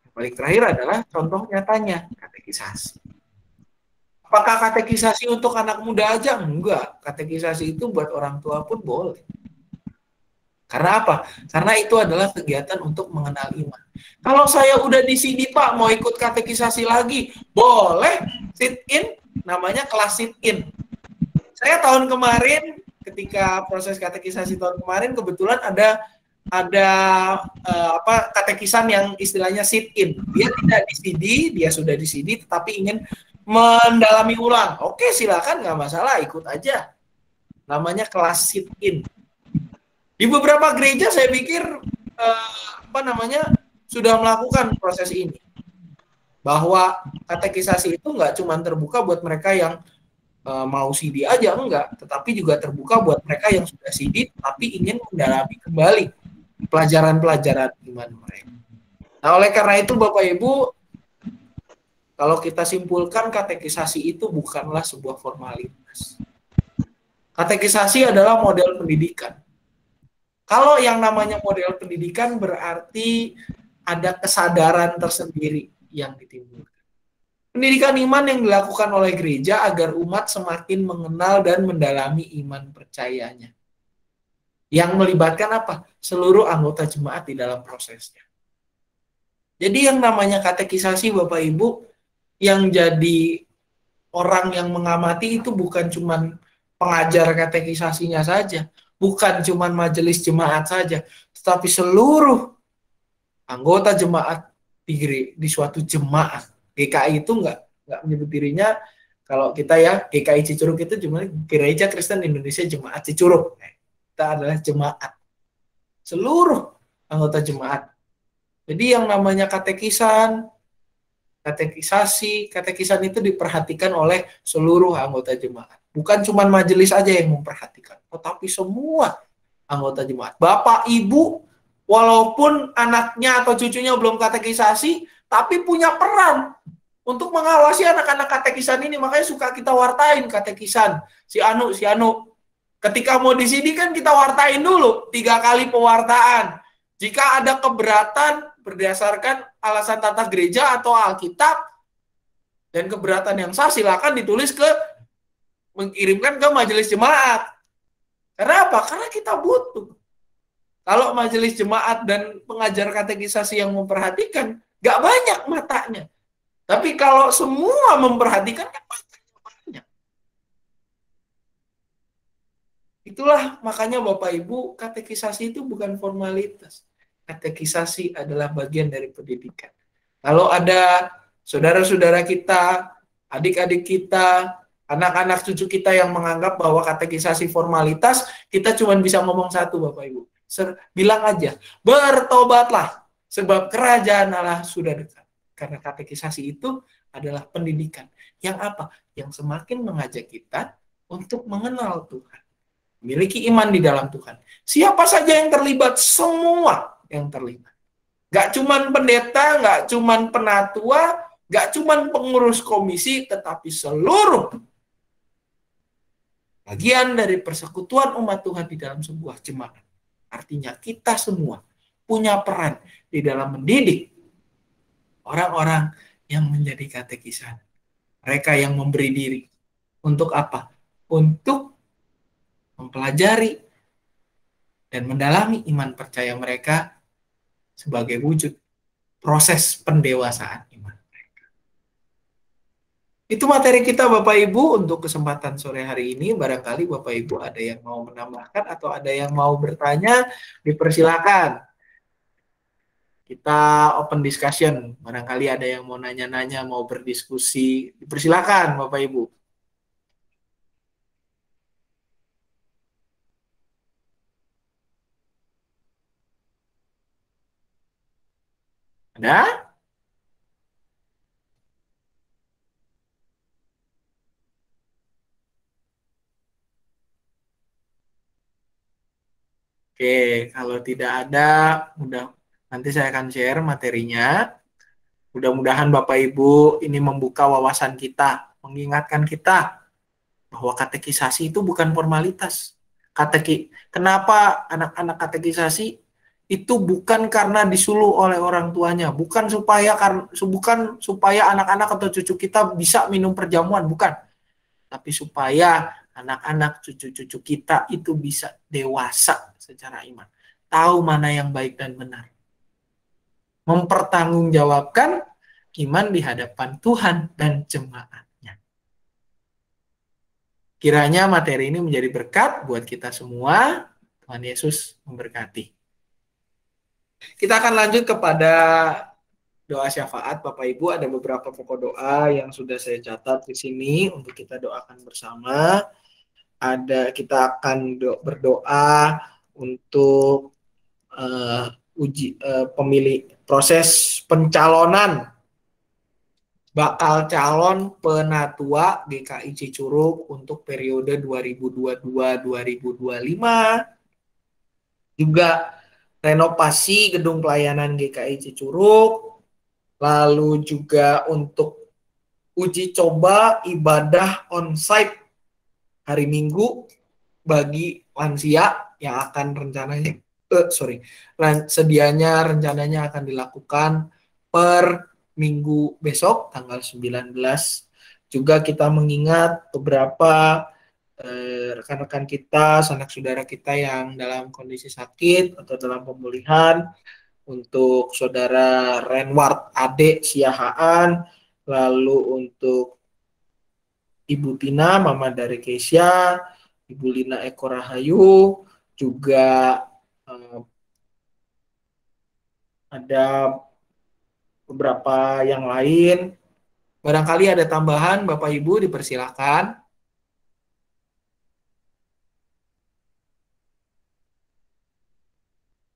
yang paling terakhir adalah contoh nyatanya katekisasi. Apakah katekisasi untuk anak muda aja? Enggak. Katekisasi itu buat orang tua pun boleh. Karena apa? Karena itu adalah kegiatan untuk mengenal iman. Kalau saya udah di sini Pak, mau ikut katekisasi lagi, boleh sit in, namanya kelas sit in. Saya tahun kemarin, ketika proses katekisasi tahun kemarin, kebetulan ada ada katekisan yang istilahnya sit in. Dia tidak di CD, dia sudah di CD tetapi ingin mendalami ulang. Oke, silakan, nggak masalah, ikut aja. Namanya kelas sit in. Di beberapa gereja saya pikir sudah melakukan proses ini. Bahwa katekisasi itu nggak cuma terbuka buat mereka yang mau CD aja, enggak, tetapi juga terbuka buat mereka yang sudah CD tapi ingin mendalami kembali pelajaran-pelajaran iman mereka. Nah, oleh karena itu Bapak Ibu, kalau kita simpulkan katekisasi itu bukanlah sebuah formalitas. Katekisasi adalah model pendidikan. Kalau yang namanya model pendidikan berarti ada kesadaran tersendiri yang ditimbulkan. Pendidikan iman yang dilakukan oleh gereja agar umat semakin mengenal dan mendalami iman percayanya. Yang melibatkan apa? Seluruh anggota jemaat di dalam prosesnya. Jadi yang namanya katekisasi Bapak Ibu, yang jadi orang yang mengamati itu bukan cuma pengajar katekisasinya saja, bukan cuma majelis jemaat saja, tetapi seluruh anggota jemaat di suatu jemaat. GKI itu nggak menyebut dirinya, kalau kita ya GKI Cicurug itu cuma Gereja Kristen Indonesia Jemaat Cicurug. Kita adalah jemaat, seluruh anggota jemaat. Jadi yang namanya katekisan, katekisan itu diperhatikan oleh seluruh anggota jemaat. Bukan cuma majelis aja yang memperhatikan, tetapi semua anggota jemaat. Bapak, Ibu, walaupun anaknya atau cucunya belum katekisasi, tapi punya peran untuk mengawasi anak-anak katekisan ini. Makanya suka kita wartain katekisan. Si Anu. Ketika mau di sini kan kita wartain dulu. 3 kali pewartaan. Jika ada keberatan berdasarkan alasan tata gereja atau Alkitab, dan keberatan yang sah, silakan ditulis mengirimkan ke majelis jemaat. Karena apa? Karena kita butuh. Kalau majelis jemaat dan pengajar katekisasi yang memperhatikan, gak banyak matanya. Tapi kalau semua memperhatikan, kan banyak. Itulah makanya Bapak Ibu, katekisasi itu bukan formalitas. Katekisasi adalah bagian dari pendidikan. Kalau ada saudara-saudara kita, adik-adik kita, anak-anak cucu kita yang menganggap bahwa katekisasi formalitas, kita cuma bisa ngomong satu Bapak Ibu. Bilang aja, bertobatlah, sebab kerajaan Allah sudah dekat. Karena katekisasi itu adalah pendidikan. Yang apa? Yang semakin mengajak kita untuk mengenal Tuhan. Memiliki iman di dalam Tuhan. Siapa saja yang terlibat, semua yang terlibat. Gak cuman pendeta, gak cuman penatua, gak cuman pengurus komisi, tetapi seluruh bagian dari persekutuan umat Tuhan di dalam sebuah jemaat. Artinya kita semua punya peran di dalam mendidik orang-orang yang menjadi katekisan. Mereka yang memberi diri. Untuk apa? Untuk mempelajari dan mendalami iman percaya mereka sebagai wujud proses pendewasaan iman mereka. Itu materi kita Bapak Ibu untuk kesempatan sore hari ini. Barangkali Bapak Ibu ada yang mau menambahkan atau ada yang mau bertanya, dipersilakan. Kita open discussion. Barangkali ada yang mau nanya-nanya, mau berdiskusi. Dipersilakan Bapak Ibu. Ada? Oke, kalau tidak ada, nanti saya akan share materinya. Mudah-mudahan Bapak Ibu ini membuka wawasan kita, mengingatkan kita bahwa katekisasi itu bukan formalitas. Kenapa anak-anak katekisasi itu bukan karena disuruh oleh orang tuanya, bukan supaya anak-anak atau cucu kita bisa minum perjamuan, bukan. Tapi supaya anak-anak cucu-cucu kita itu bisa dewasa secara iman. Tahu mana yang baik dan benar. Mempertanggungjawabkan iman di hadapan Tuhan dan jemaatnya. Kiranya materi ini menjadi berkat buat kita semua. Tuhan Yesus memberkati. Kita akan lanjut kepada doa syafaat. Bapak Ibu, ada beberapa pokok doa yang sudah saya catat di sini untuk kita doakan bersama. Kita akan berdoa untuk pemilih proses pencalonan bakal calon penatua GKI Cicurug untuk periode 2022-2025. Juga renovasi gedung pelayanan GKI Cicurug, lalu juga untuk uji coba ibadah onsite hari Minggu bagi lansia yang akan rencananya akan dilakukan per Minggu besok tanggal 19. Juga kita mengingat beberapa rekan-rekan kita, sanak saudara kita yang dalam kondisi sakit atau dalam pemulihan, untuk saudara Renward Ade Siahaan, lalu untuk Ibu Tina, Mama dari Keisha, Ibu Lina Eko Rahayu, juga ada beberapa yang lain. Barangkali ada tambahan, Bapak Ibu dipersilakan.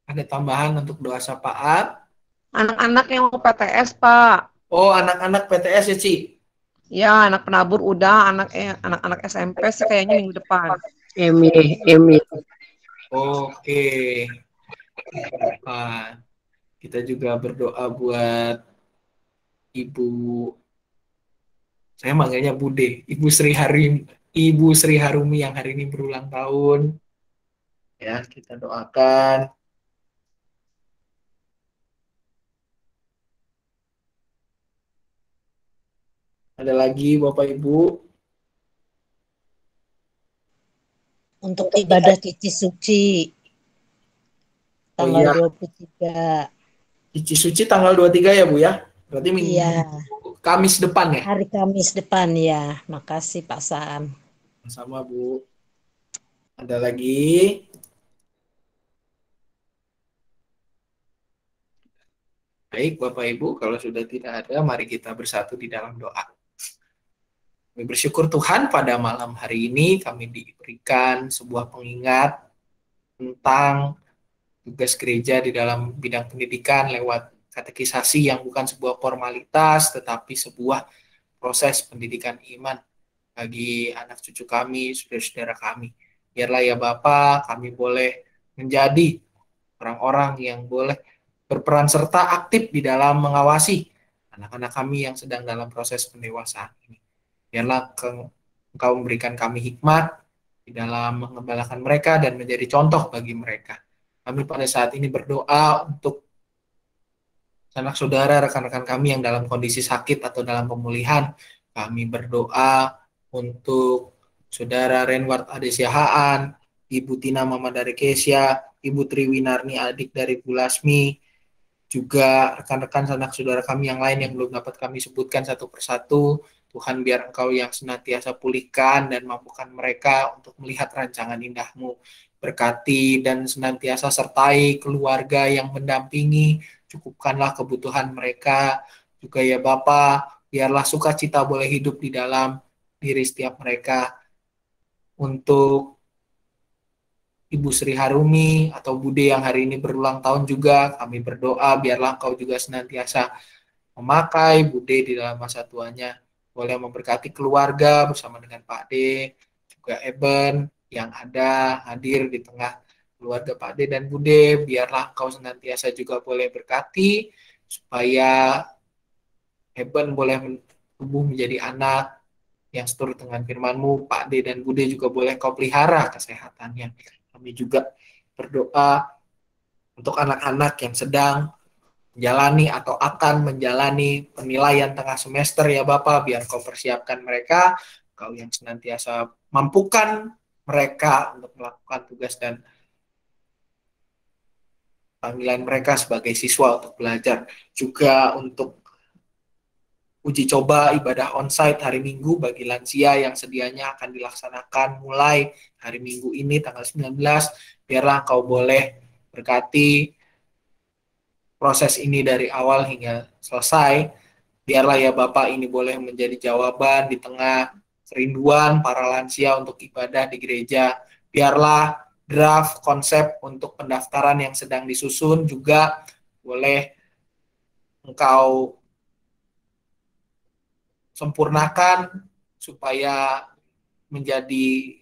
Ada tambahan untuk doa syafaat? Anak-anak yang mau PTS, Pak. Oh, anak-anak PTS ya, Ci? Ya, anak penabur udah, anak-anak SMP sih kayaknya minggu depan. Emi. Oke. Kita juga berdoa buat Ibu, saya manggilnya Bude, Ibu Sri Harumi yang hari ini berulang tahun. Ya, kita doakan. Ada lagi Bapak Ibu? Untuk ibadah Cici Suci tanggal 23. Cici Suci tanggal 23 ya Bu ya? Berarti minggu Kamis depan ya? Hari Kamis depan ya. Makasih Pak Sam. Sama Bu. Ada lagi? Baik Bapak Ibu, kalau sudah tidak ada, mari kita bersatu di dalam doa. Kami bersyukur Tuhan pada malam hari ini kami diberikan sebuah pengingat tentang tugas gereja di dalam bidang pendidikan lewat katekisasi yang bukan sebuah formalitas tetapi sebuah proses pendidikan iman bagi anak cucu kami, saudara-saudara kami. Biarlah ya Bapak, kami boleh menjadi orang-orang yang boleh berperan serta aktif di dalam mengawasi anak-anak kami yang sedang dalam proses pendewasaan ini. Biarlah Engkau memberikan kami hikmat di dalam mengembalakan mereka dan menjadi contoh bagi mereka. Kami pada saat ini berdoa untuk sanak saudara, rekan-rekan kami yang dalam kondisi sakit atau dalam pemulihan. Kami berdoa untuk saudara Renward Ade Siahaan, Ibu Tina Mama dari Kesia, Ibu Triwinarni adik dari Bu Lasmi, juga rekan-rekan sanak saudara kami yang lain yang belum dapat kami sebutkan satu persatu. Tuhan, biar Engkau yang senantiasa pulihkan dan mampukan mereka untuk melihat rancangan indah-Mu. Berkati dan senantiasa sertai keluarga yang mendampingi, cukupkanlah kebutuhan mereka. Juga ya Bapa, biarlah sukacita boleh hidup di dalam diri setiap mereka. Untuk Ibu Sri Harumi atau Bude yang hari ini berulang tahun juga, kami berdoa biarlah Engkau juga senantiasa memakai Bude di dalam masa tuanya. Boleh memberkati keluarga bersama dengan Pak D, juga Eben yang ada hadir di tengah keluarga Pak D dan Bude. Biarlah Engkau senantiasa juga boleh berkati supaya Eben boleh tumbuh menjadi anak yang seturut dengan firman-Mu. Pak D dan Bude juga boleh Kau pelihara kesehatannya. Kami juga berdoa untuk anak-anak yang sedang menjalani atau akan menjalani penilaian tengah semester ya Bapak, biar Kau persiapkan mereka, Kau yang senantiasa mampukan mereka untuk melakukan tugas dan panggilan mereka sebagai siswa untuk belajar. Juga untuk uji coba ibadah onsite hari Minggu bagi lansia yang sedianya akan dilaksanakan mulai hari Minggu ini tanggal 19, biarlah Kau boleh berkati proses ini dari awal hingga selesai. Biarlah ya Bapak ini boleh menjadi jawaban di tengah kerinduan para lansia untuk ibadah di gereja. Biarlah draft konsep untuk pendaftaran yang sedang disusun juga boleh Engkau sempurnakan supaya menjadi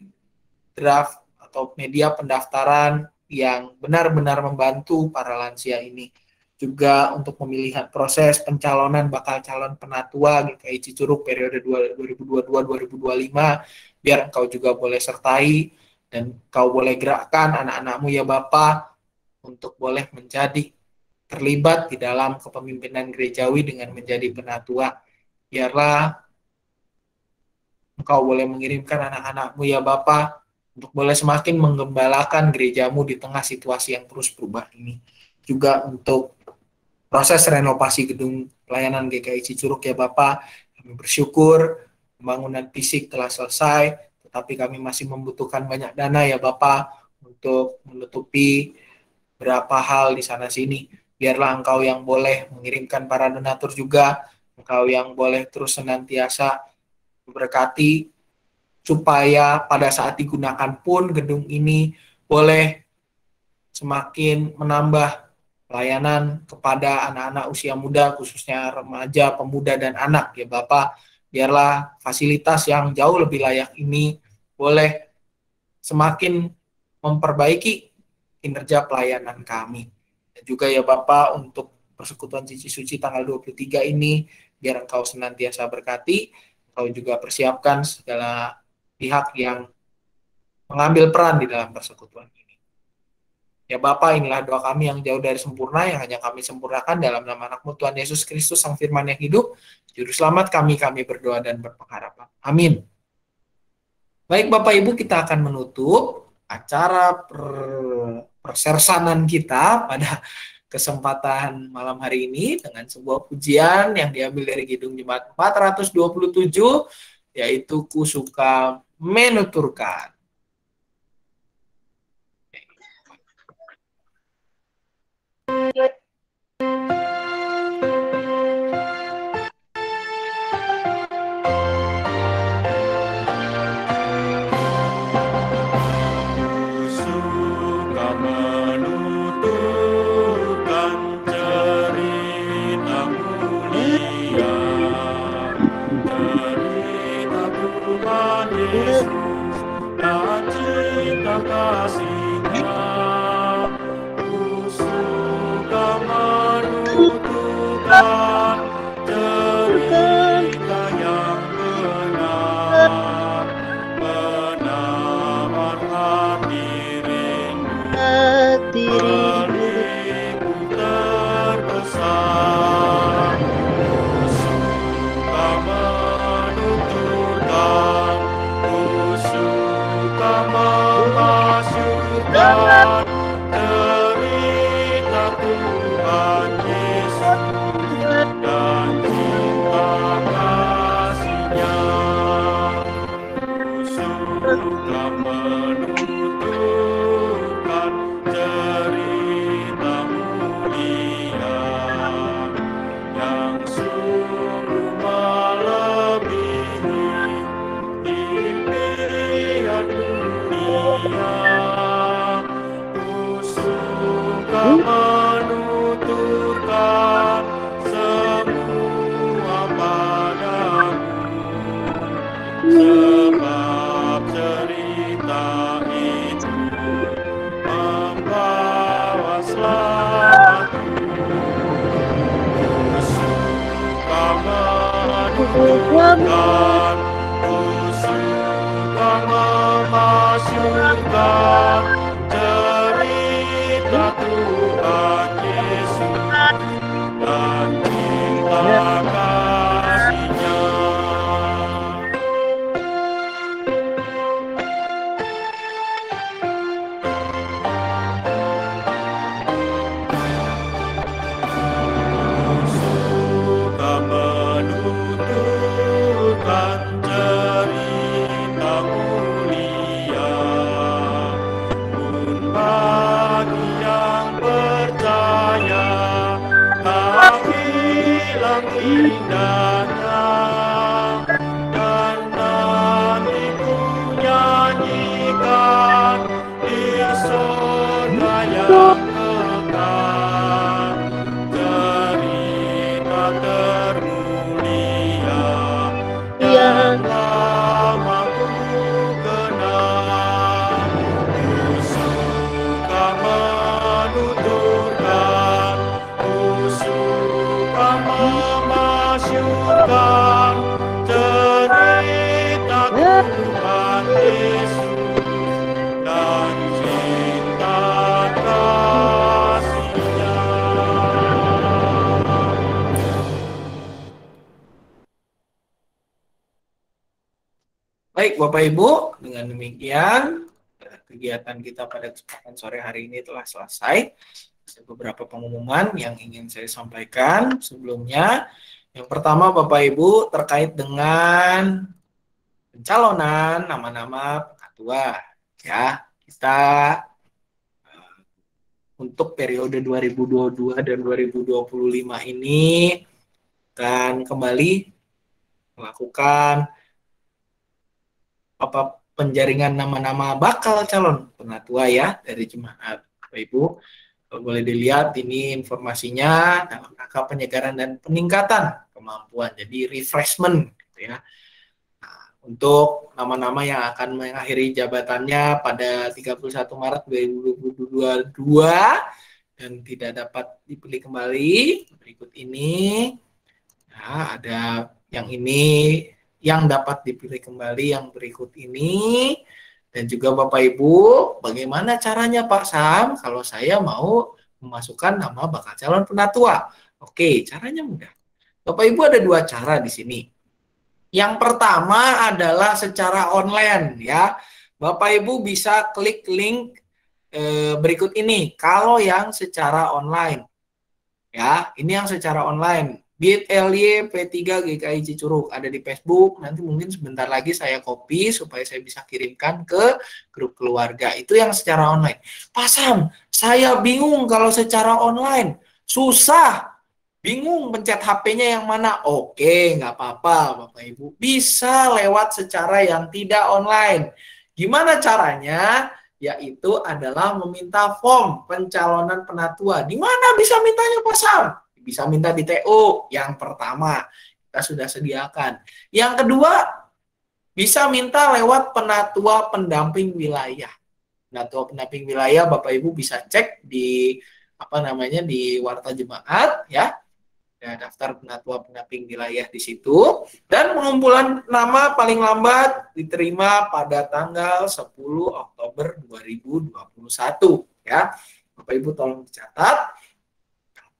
draft atau media pendaftaran yang benar-benar membantu para lansia ini. Juga untuk pemilihan proses pencalonan bakal calon penatua GKI Cicurug periode 2022-2025, biar engkau juga boleh sertai dan engkau boleh gerakkan anak-anakmu ya Bapa untuk boleh menjadi terlibat di dalam kepemimpinan gerejawi dengan menjadi penatua. Biarlah engkau boleh mengirimkan anak-anakmu ya Bapa untuk boleh semakin menggembalakan gerejamu di tengah situasi yang terus berubah ini. Juga untuk proses renovasi gedung pelayanan GKI Cicurug ya Bapak, kami bersyukur pembangunan fisik telah selesai, tetapi kami masih membutuhkan banyak dana ya Bapak untuk menutupi berapa hal di sana sini. Biarlah Engkau yang boleh mengirimkan para donatur juga, Engkau yang boleh terus senantiasa memberkati supaya pada saat digunakan pun gedung ini boleh semakin menambah pelayanan kepada anak-anak usia muda, khususnya remaja, pemuda, dan anak ya Bapak. Biarlah fasilitas yang jauh lebih layak ini boleh semakin memperbaiki kinerja pelayanan kami. Dan juga ya Bapak untuk persekutuan Cici Suci tanggal 23 ini, biar Engkau senantiasa berkati, Engkau juga persiapkan segala pihak yang mengambil peran di dalam persekutuan ini. Ya Bapa, inilah doa kami yang jauh dari sempurna, yang hanya kami sempurnakan dalam nama anak-Mu Tuhan Yesus Kristus, Sang Firman yang hidup, Juru Selamat kami berdoa dan berpengharapan. Amin. Baik Bapak Ibu, kita akan menutup acara persersanan kita pada kesempatan malam hari ini dengan sebuah pujian yang diambil dari Kidung Jemaat 427, yaitu Ku Suka Menuturkan. hilang indahnya, dan nanti ku nyanyikan di surga yang kekal, cerita termulia yang lama ku kenal. Ku suka menuturkan, ku suka memasyurkan cerita Tuhan Yesus dan cinta kasih-Nya. Baik, Bapak Ibu, dengan demikian kegiatan kita pada kesempatan sore hari ini telah selesai. Ada beberapa pengumuman yang ingin saya sampaikan sebelumnya. Yang pertama, Bapak Ibu, terkait dengan pencalonan nama-nama pengatua. Ya, kita untuk periode 2022 dan 2025 ini akan kembali melakukan penjaringan nama-nama bakal calon penatua ya dari jemaat. Bapak Ibu, kalau boleh dilihat ini informasinya dalam rangka penyegaran dan peningkatan kemampuan, jadi refreshment gitu ya. Nah, untuk nama-nama yang akan mengakhiri jabatannya pada 31 Maret 2022 dan tidak dapat dipilih kembali berikut ini. Nah, ada yang ini yang dapat dipilih kembali yang berikut ini. Dan juga Bapak Ibu, bagaimana caranya Pak Sam kalau saya mau memasukkan nama bakal calon penatua? Oke, caranya mudah. Bapak Ibu ada dua cara di sini. Yang pertama adalah secara online ya. Bapak Ibu bisa klik link berikut ini kalau yang secara online. Ya, ini yang secara online. bit.ly P3 GKI Cicurug ada di Facebook. Nanti mungkin sebentar lagi saya copy supaya saya bisa kirimkan ke grup keluarga. Itu yang secara online. Pak Sam, saya bingung kalau secara online. Susah. Bingung pencet HP-nya yang mana? Oke, nggak apa-apa Bapak Ibu. Bisa lewat secara yang tidak online. Gimana caranya? Yaitu adalah meminta form pencalonan penatua. Di mana bisa mintanya Pak Sam? Bisa minta di TO. Yang pertama, kita sudah sediakan. Yang kedua, bisa minta lewat penatua pendamping wilayah. Penatua pendamping wilayah Bapak Ibu bisa cek di di Warta Jemaat ya. Ada daftar penatua pendamping wilayah di situ, dan pengumpulan nama paling lambat diterima pada tanggal 10 Oktober 2021 ya. Bapak Ibu tolong dicatat,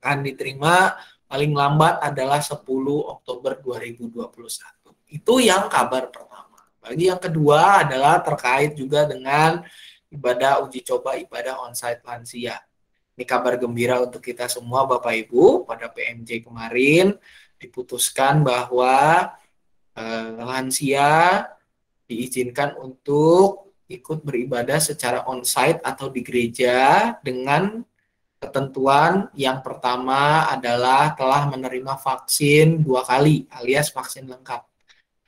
akan diterima paling lambat adalah 10 Oktober 2021. Itu yang kabar pertama. Bagi yang kedua adalah terkait juga dengan ibadah uji coba ibadah onsite lansia. Ini kabar gembira untuk kita semua Bapak Ibu. Pada PMJ kemarin diputuskan bahwa lansia diizinkan untuk ikut beribadah secara onsite atau di gereja dengan ketentuan yang pertama adalah telah menerima vaksin 2 kali alias vaksin lengkap.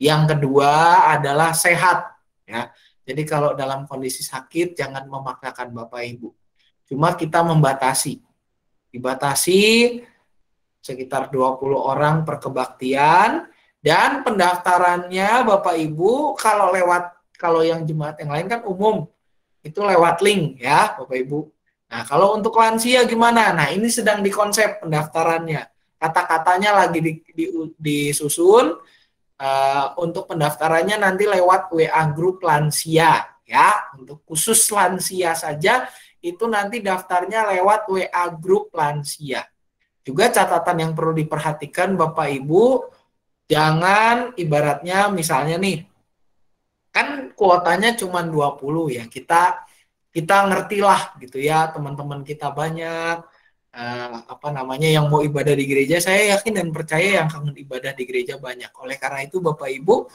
Yang kedua adalah sehat ya. Jadi kalau dalam kondisi sakit jangan memaksakan Bapak Ibu. Cuma kita dibatasi sekitar 20 orang per kebaktian, dan pendaftarannya Bapak Ibu kalau yang jemaat yang lain kan umum itu lewat link ya Bapak Ibu. Nah, kalau untuk lansia gimana? Nah, ini sedang dikonsep pendaftarannya. Kata-katanya lagi disusun. Untuk pendaftarannya nanti lewat WA grup lansia. Ya, untuk khusus lansia saja, itu nanti daftarnya lewat WA grup lansia. Juga catatan yang perlu diperhatikan Bapak Ibu, jangan ibaratnya misalnya nih, kan kuotanya cuma 20 ya, kita ngertilah gitu ya, teman-teman kita banyak yang mau ibadah di gereja. Saya yakin dan percaya yang kangen ibadah di gereja banyak. Oleh karena itu Bapak Ibu,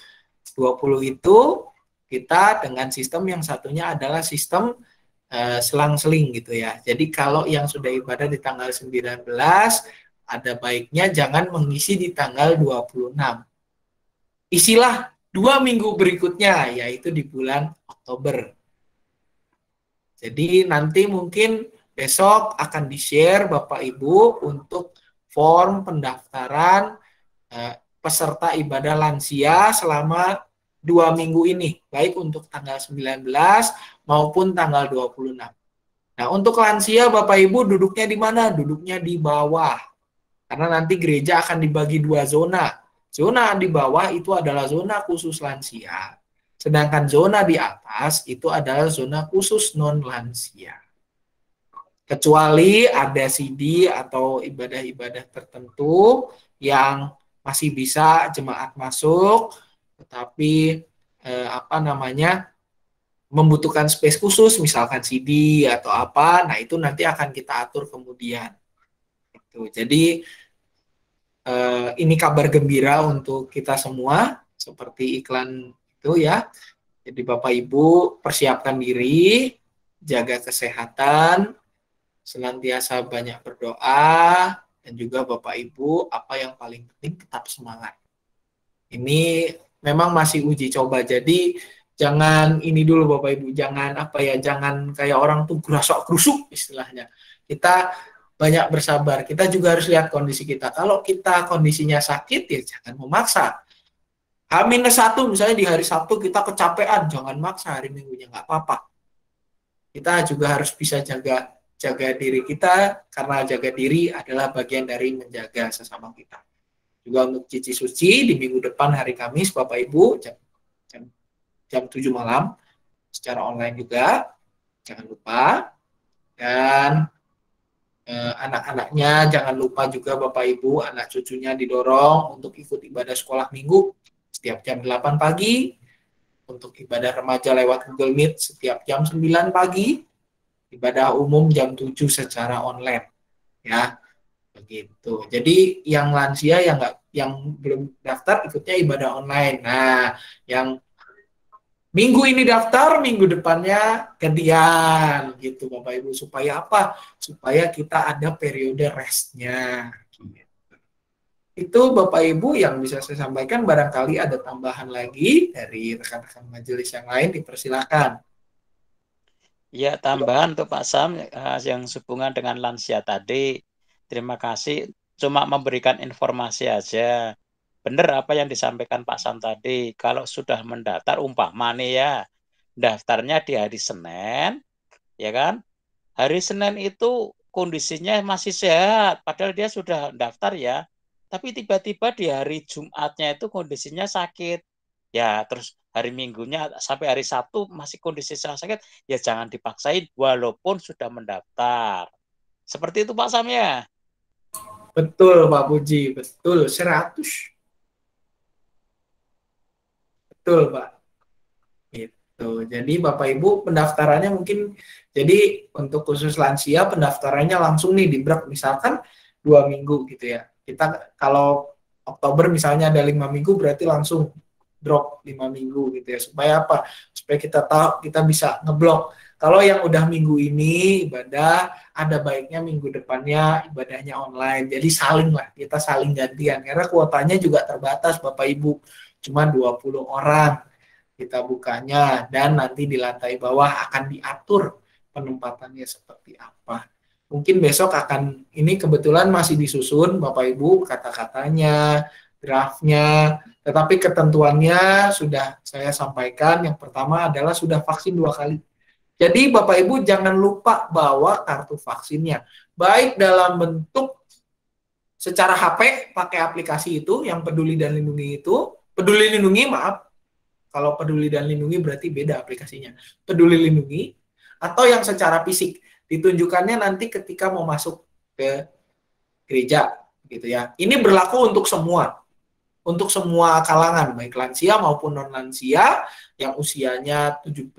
20 itu kita dengan sistem yang satunya adalah sistem selang-seling gitu ya. Jadi kalau yang sudah ibadah di tanggal 19 ada baiknya jangan mengisi di tanggal 26. Isilah 2 minggu berikutnya, yaitu di bulan Oktober. Jadi nanti mungkin besok akan di-share Bapak Ibu untuk form pendaftaran peserta ibadah lansia selama 2 minggu ini, baik untuk tanggal 19 maupun tanggal 26. Nah, untuk lansia Bapak Ibu duduknya di mana? Duduknya di bawah. Karena nanti gereja akan dibagi 2 zona. Zona di bawah itu adalah zona khusus lansia. Sedangkan zona di atas itu adalah zona khusus non-lansia. Kecuali ada CD atau ibadah-ibadah tertentu yang masih bisa jemaat masuk, tetapi membutuhkan space khusus, misalkan CD atau apa, nah itu nanti akan kita atur kemudian. Jadi ini kabar gembira untuk kita semua, seperti iklan itu ya. Jadi Bapak Ibu persiapkan diri, jaga kesehatan, senantiasa banyak berdoa, dan juga Bapak Ibu apa yang paling penting tetap semangat. Ini memang masih uji coba, jadi jangan ini dulu Bapak Ibu, jangan jangan kayak orang tuh gerasok gerusuk istilahnya. Kita banyak bersabar, kita juga harus lihat kondisi kita. Kalau kita kondisinya sakit ya jangan memaksa. H-1 misalnya di hari Sabtu kita kecapean, jangan maksa hari Minggunya, nggak apa-apa. Kita juga harus bisa jaga diri kita, karena jaga diri adalah bagian dari menjaga sesama kita. Juga untuk Cici Suci di minggu depan hari Kamis Bapak Ibu jam 7 malam secara online juga, jangan lupa. Dan anak-anaknya jangan lupa juga Bapak Ibu, anak cucunya didorong untuk ikut ibadah sekolah minggu setiap jam 8 pagi, untuk ibadah remaja lewat Google Meet setiap jam 9 pagi, ibadah umum jam 7 secara online. Ya, begitu. Jadi yang lansia yang belum daftar ikutnya ibadah online. Nah, yang minggu ini daftar, minggu depannya gantian gitu Bapak Ibu. Supaya apa? Supaya kita ada periode restnya. Itu Bapak Ibu yang bisa saya sampaikan. Barangkali ada tambahan lagi dari rekan-rekan majelis yang lain, dipersilakan. Ya, tambahan untuk Pak Sam yang sehubungan dengan lansia tadi. Terima kasih. Cuma memberikan informasi aja. Benar apa yang disampaikan Pak Sam tadi. Kalau sudah mendaftar, umpama nih ya, daftarnya di hari Senin, ya kan? Hari Senin itu kondisinya masih sehat, padahal dia sudah daftar ya. Tapi tiba-tiba di hari Jumatnya itu kondisinya sakit. Ya, terus hari Minggunya sampai hari Sabtu masih kondisi sakit, ya jangan dipaksain walaupun sudah mendaftar. Seperti itu Pak Sam ya? Betul Pak Puji, betul 100. Betul Pak. Gitu. Jadi Bapak Ibu pendaftarannya mungkin, jadi untuk khusus lansia pendaftarannya langsung nih dibrek, misalkan 2 minggu gitu ya. Kita kalau Oktober misalnya ada 5 minggu berarti langsung drop 5 minggu gitu ya. Supaya apa? Supaya kita tahu, kita bisa ngeblok. Kalau yang udah minggu ini ibadah, ada baiknya minggu depannya ibadahnya online. Jadi kita saling gantian. Karena kuotanya juga terbatas Bapak Ibu. Cuma 20 orang kita bukanya, dan nanti di lantai bawah akan diatur penempatannya seperti apa. Mungkin besok ini kebetulan masih disusun Bapak Ibu kata-katanya, draftnya, tetapi ketentuannya sudah saya sampaikan. Yang pertama adalah sudah vaksin 2 kali. Jadi Bapak Ibu jangan lupa bawa kartu vaksinnya, baik dalam bentuk secara HP pakai aplikasi itu yang Peduli dan Lindungi itu, Peduli Lindungi maaf, kalau Peduli dan Lindungi berarti beda aplikasinya, Peduli Lindungi, atau yang secara fisik ditunjukkannya nanti ketika mau masuk ke gereja gitu ya. Ini berlaku untuk semua kalangan, baik lansia maupun non lansia yang usianya 17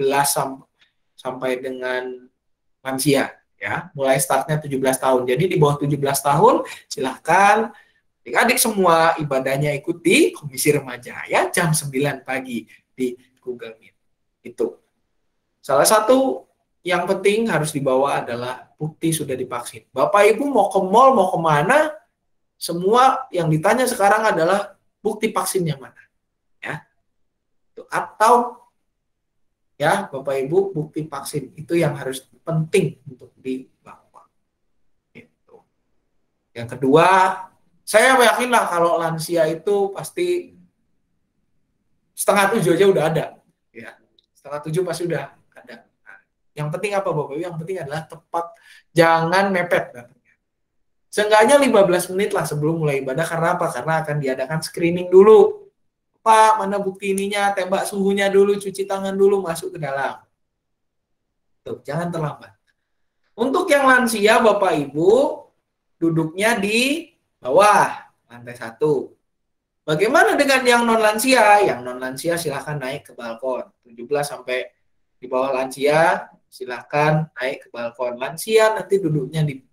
sampai dengan lansia ya, mulai startnya 17 tahun. Jadi di bawah 17 tahun silahkan adik-adik semua ibadahnya ikuti Komisi Remaja ya, jam 9 pagi di Google Meet. Itu. Salah satu yang penting harus dibawa adalah bukti sudah divaksin. Bapak Ibu mau ke mall, mau kemana, semua yang ditanya sekarang adalah bukti vaksinnya mana, ya. Atau ya Bapak Ibu, bukti vaksin itu yang harus penting untuk dibawa. Gitu. Yang kedua, saya yakinlah kalau lansia itu pasti 6:30 aja udah ada, ya. 6:30 pasti udah ada. Nah, yang penting apa Bapak Ibu? Yang penting adalah tepat, jangan mepet. Seenggaknya 15 menit lah sebelum mulai ibadah. Karena apa? Karena akan diadakan screening dulu. Pak, mana bukti ininya, tembak suhunya dulu, cuci tangan dulu, masuk ke dalam. Tuh, jangan terlambat. Untuk yang lansia, Bapak Ibu, duduknya di bawah, lantai 1. Bagaimana dengan yang non-lansia? Yang non-lansia silahkan naik ke balkon. 17 sampai di bawah lansia, silahkan naik ke balkon. Lansia nanti duduknya di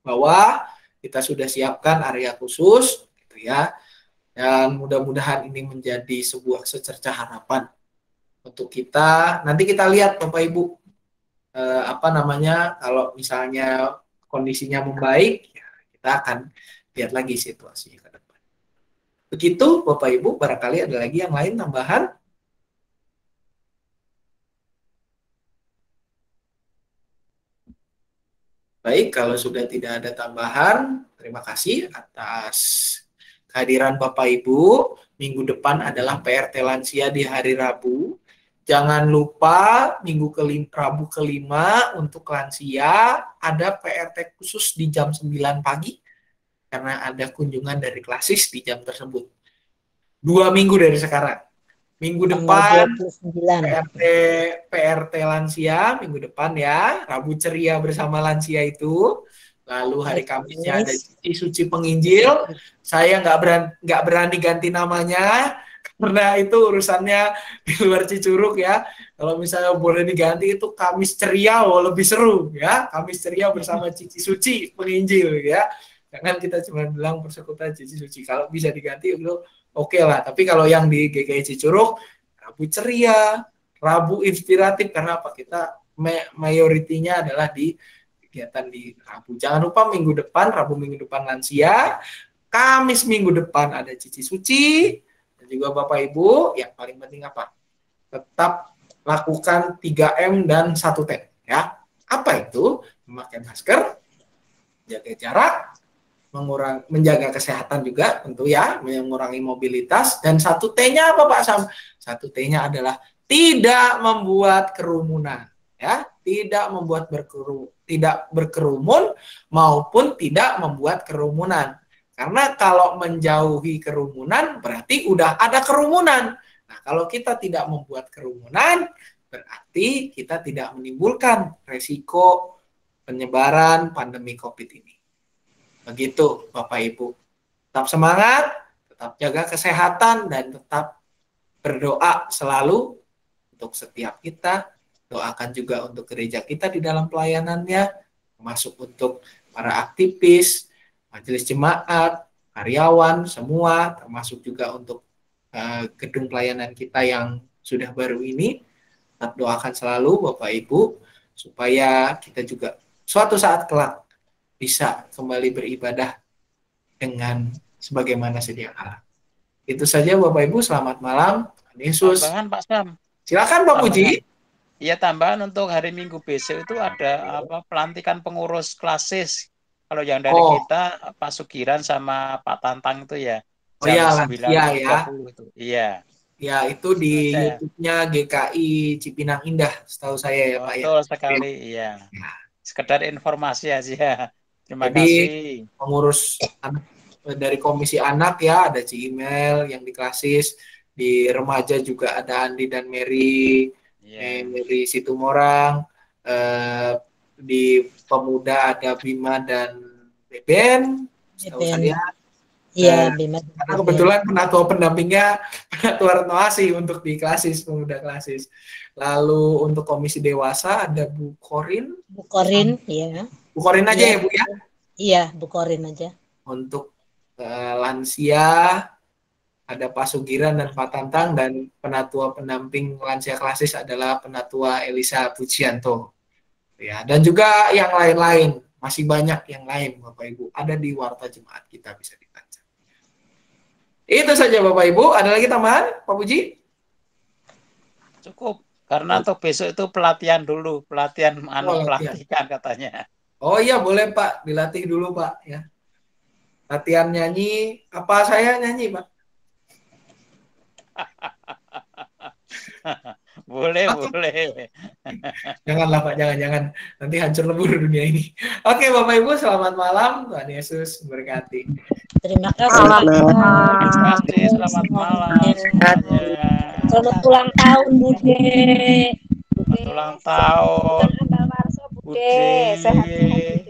bawah, kita sudah siapkan area khusus, gitu ya. Dan mudah-mudahan ini menjadi sebuah secerca harapan untuk kita. Nanti kita lihat Bapak Ibu, kalau misalnya kondisinya membaik, ya kita akan lihat lagi situasinya ke depan. Begitu Bapak Ibu, barangkali ada lagi yang lain tambahan. Baik, kalau sudah tidak ada tambahan, terima kasih atas kehadiran Bapak Ibu. Minggu depan adalah PRT Lansia di hari Rabu. Jangan lupa Rabu kelima untuk lansia ada PRT khusus di jam 9 pagi. Karena ada kunjungan dari klasis di jam tersebut. 2 minggu dari sekarang. Minggu depan PRT Lansia, minggu depan ya. Rabu ceria bersama lansia itu. Lalu hari Kamisnya ada Cici Suci Penginjil. Saya nggak berani ganti namanya karena itu urusannya di luar Cicurug ya. Kalau misalnya boleh diganti itu Kamis Ceria, lebih seru ya. Kamis Ceria bersama Cici Suci Penginjil ya. Jangan kita cuma bilang persekutuan Cici Suci. Kalau bisa diganti itu oke lah. Tapi kalau yang di GKI Cicurug, Rabu Ceria, Rabu Inspiratif, karena apa? Kita mayoritinya adalah di kegiatan di Rabu. Jangan lupa Rabu minggu depan lansia, Kamis minggu depan ada Cici Suci, dan juga Bapak Ibu, yang paling penting apa? Tetap lakukan 3M dan 1T. Ya. Apa itu? Memakai masker, jaga jarak, menjaga kesehatan juga tentu ya, mengurangi mobilitas, dan 1T-nya apa Pak Sam? 1T-nya adalah tidak membuat kerumunan. Ya, tidak berkerumun maupun tidak membuat kerumunan. Karena kalau menjauhi kerumunan berarti udah ada kerumunan. Nah, kalau kita tidak membuat kerumunan berarti kita tidak menimbulkan resiko penyebaran pandemi COVID ini. Begitu Bapak Ibu. Tetap semangat, tetap jaga kesehatan, dan tetap berdoa selalu untuk setiap kita. Doakan juga untuk gereja kita di dalam pelayanannya, termasuk untuk para aktivis, majelis jemaat, karyawan, semua, termasuk juga untuk gedung pelayanan kita yang sudah baru ini. Tetap doakan selalu Bapak Ibu, supaya kita juga suatu saat kelak bisa kembali beribadah dengan sebagaimana sedia kala. Itu saja Bapak Ibu, selamat malam. Yesus. Tambahan Pak Sam. Silakan Pak Puji. Iya, tambahan untuk hari Minggu besok itu ada pelantikan pengurus klasis. Kalau yang dari kita Pak Sugiran sama Pak Tantang itu ya. Jam 9.30 ya. Itu. Iya. Ya, itu di YouTube-nya GKI Cipinang Indah, setahu saya ya Pak ya. Betul sekali, iya. Sekedar informasi aja. Terima kasih. Pengurus dari Komisi Anak ya, ada Ci-Email yang di klasis, di remaja juga ada Andi dan Mary. Dari Situmorang, di pemuda ada Bima dan Beben, setahu saya. Iya, Bima. Karena kebetulan penatua pendampingnya Penatua Retnoasi untuk di klasis, pemuda klasis. Lalu untuk komisi dewasa ada Bu Korin. Bu Korin, iya. Bu Korin aja ya Bu ya? Iya, Bu Korin aja. Untuk lansia ada Pak Sugiran dan Pak Tantang, dan penatua pendamping lansia klasis adalah Penatua Elisa Pujianto. Ya, dan juga yang lain-lain, Masih banyak yang lain Bapak Ibu, ada di warta jemaat kita bisa dibaca. Itu saja Bapak Ibu, ada lagi tambahan Pak Puji? Cukup, karena untuk besok itu pelatihan dulu, pelatihan latihan. pelantikan katanya. Oh iya boleh Pak, dilatih dulu Pak ya. Latihan nyanyi, apa saya nyanyi Pak? Boleh, boleh. Janganlah Pak, jangan. Nanti hancur lebur dunia ini. Oke Bapak Ibu, selamat malam. Tuhan Yesus memberkati. Terima kasih. Terima kasih, selamat malam semuanya. Selamat ulang tahun Bude. Selamat ulang tahun. Abang Warso Bude. Bude. Sehat-sehat.